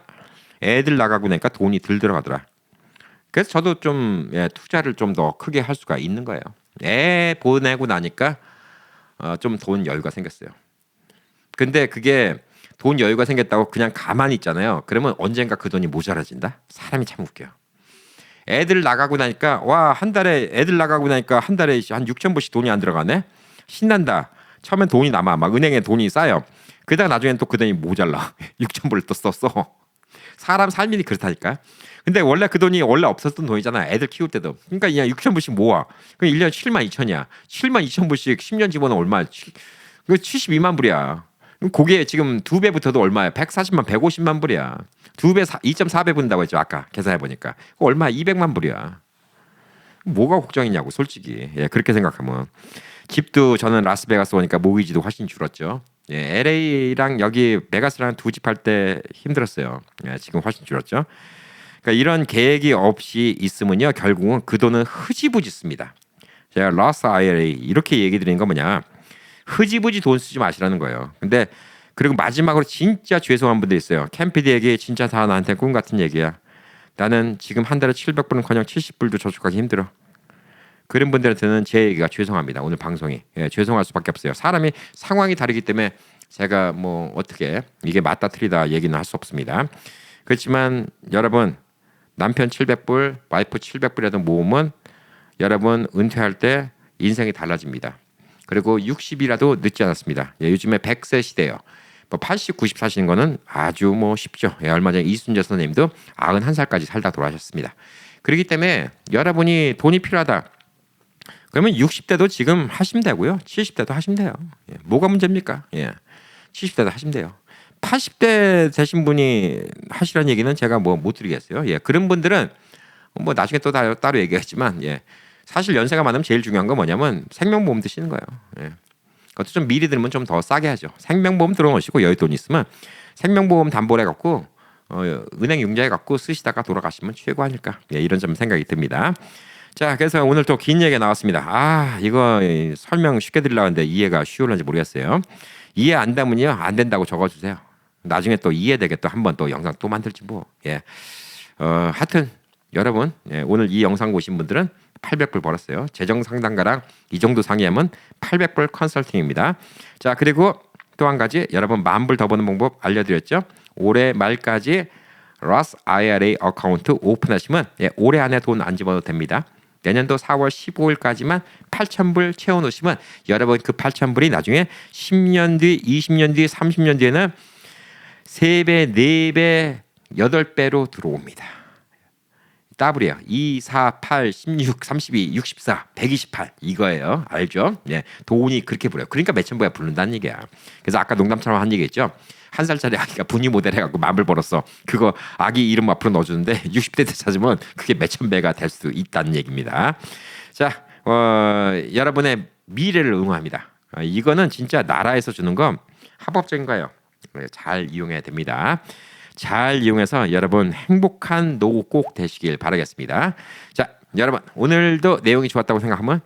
애들 나가고 나니까 돈이 덜 들어가더라. 그래서 저도 좀 예, 투자를 좀 더 크게 할 수가 있는 거예요. 애 보내고 나니까 좀 돈 여유가 생겼어요. 근데 그게 돈 여유가 생겼다고 그냥 가만히 있잖아요. 그러면 언젠가 그 돈이 모자라진다. 사람이 참 웃겨요. 애들 나가고 나니까 와, 한 달에 애들 나가고 나니까 한 달에 한 6천 불씩 돈이 안 들어가네. 신난다. 처음엔 돈이 남아. 막 은행에 돈이 쌓여. 그러다가 나중엔 또 그 돈이 모자라. 6천 불을 또 썼어. 사람 삶이 그렇다니까. 근데 원래 그 돈이 원래 없었던 돈이잖아. 애들 키울 때도. 그러니까 그냥 6천 불씩 모아. 그럼 1년에 7만 2천이야. 7만 2천 불씩 10년 집어넣으면 얼마야? 그 72만 불이야. 그게 지금 두 배부터도 얼마야? 140만, 150만 불이야. 두 배, 2.4배 분다고 했죠. 아까 계산해 보니까. 얼마야? 200만 불이야. 뭐가 걱정이냐고, 솔직히. 예, 그렇게 생각하면. 집도 저는 라스베가스 오니까 모기지도 훨씬 줄었죠. 예, LA랑 여기 베가스랑 두 집 할 때 힘들었어요. 예, 지금 훨씬 줄었죠. 그러니까 이런 계획이 없이 있으면요, 결국은 그 돈은 흐지부지 씁니다. 제가 러스 IRA 이렇게 얘기 드리는 건 뭐냐? 흐지부지 돈 쓰지 마시라는 거예요. 근데 그리고 마지막으로 진짜 죄송한 분들 있어요. 캠피디에게 진짜 다 나한테 꿈 같은 얘기야. 나는 지금 한 달에 700불은커녕 70불도 저축하기 힘들어. 그런 분들한테는 제 얘기가 죄송합니다. 오늘 방송이 예, 죄송할 수밖에 없어요. 사람이 상황이 다르기 때문에 제가 뭐 어떻게 이게 맞다 틀리다 얘기는 할 수 없습니다. 그렇지만 여러분 남편 700불, 와이프 700불이라도 모으면 여러분 은퇴할 때 인생이 달라집니다. 그리고 60이라도 늦지 않았습니다. 예, 요즘에 100세 시대예요. 뭐 80, 90 사시는 거는 아주 뭐 쉽죠. 예, 얼마 전에 이순재 선생님도 91살까지 살다 돌아가셨습니다. 그렇기 때문에 여러분이 돈이 필요하다. 그러면 60대도 지금 하시면 되고요. 70대도 하시면 돼요. 예, 뭐가 문제입니까? 예, 70대도 하시면 돼요. 80대 되신 분이 하시라는 얘기는 제가 뭐 못 드리겠어요. 예, 그런 분들은 뭐 나중에 또 따로 얘기하지만 예, 사실 연세가 많으면 제일 중요한 건 뭐냐면 생명보험 드시는 거예요. 예. 그것도 좀 미리 들으면 좀 더 싸게 하죠. 생명보험 들어놓으시고 여윳돈 있으면 생명보험 담보를 해갖고 은행 융자해 갖고 쓰시다가 돌아가시면 최고 아닐까. 예, 이런 좀 생각이 듭니다. 자, 그래서 오늘 또 긴 얘기가 나왔습니다. 이거 설명 쉽게 드리려고 하는데 이해가 쉬울런지 모르겠어요. 이해 안 되면요 안 된다고 적어주세요. 나중에 또 이해되게 또 한번 또 영상 또 만들지 뭐. 예. 하여튼 여러분 예, 오늘 이 영상 보신 분들은 800불 벌었어요. 재정 상담가랑 이 정도 상의하면 800불 컨설팅입니다. 자, 그리고 또 한 가지 여러분 10,000불 더 버는 방법 알려드렸죠. 올해 말까지 Roth IRA 어카운트 오픈하시면 예, 올해 안에 돈 안 집어도 됩니다. 내년도 4월 15일까지만 8,000불 채워놓으시면 여러분 그 8,000불이 나중에 10년 뒤, 20년 뒤, 30년 뒤에는 3배, 4배, 8배로 들어옵니다. 더블이에요. 2, 4, 8, 16, 32, 64, 128 이거예요. 알죠? 예, 돈이 그렇게 불어요. 그러니까 몇천 불에 부른다는 얘기야. 그래서 아까 농담처럼 한 얘기 했죠. 1살짜리 아기가 분유 모델 해갖고 10,000불 벌었어. 그거 아기 이름 앞으로 넣어주는데 60대 때 찾으면 그게 몇천 배가 될 수 있다는 얘기입니다. 자, 여러분의 미래를 응원합니다. 이거는 진짜 나라에서 주는 건 합법적인 거예요. 잘 이용해야 됩니다. 잘 이용해서 여러분 행복한 노후 꼭 되시길 바라겠습니다. 자, 여러분 오늘도 내용이 좋았다고 생각하면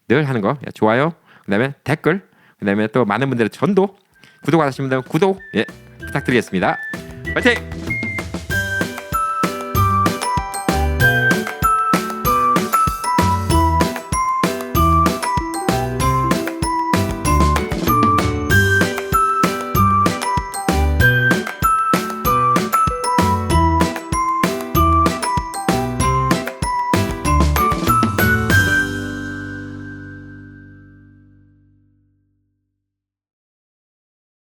늘 하는 거 좋아요, 그다음에 댓글, 그다음에 또 많은 분들의 전도, 구독 안 하시는 분들은 구독 부탁드리겠습니다. 파이팅!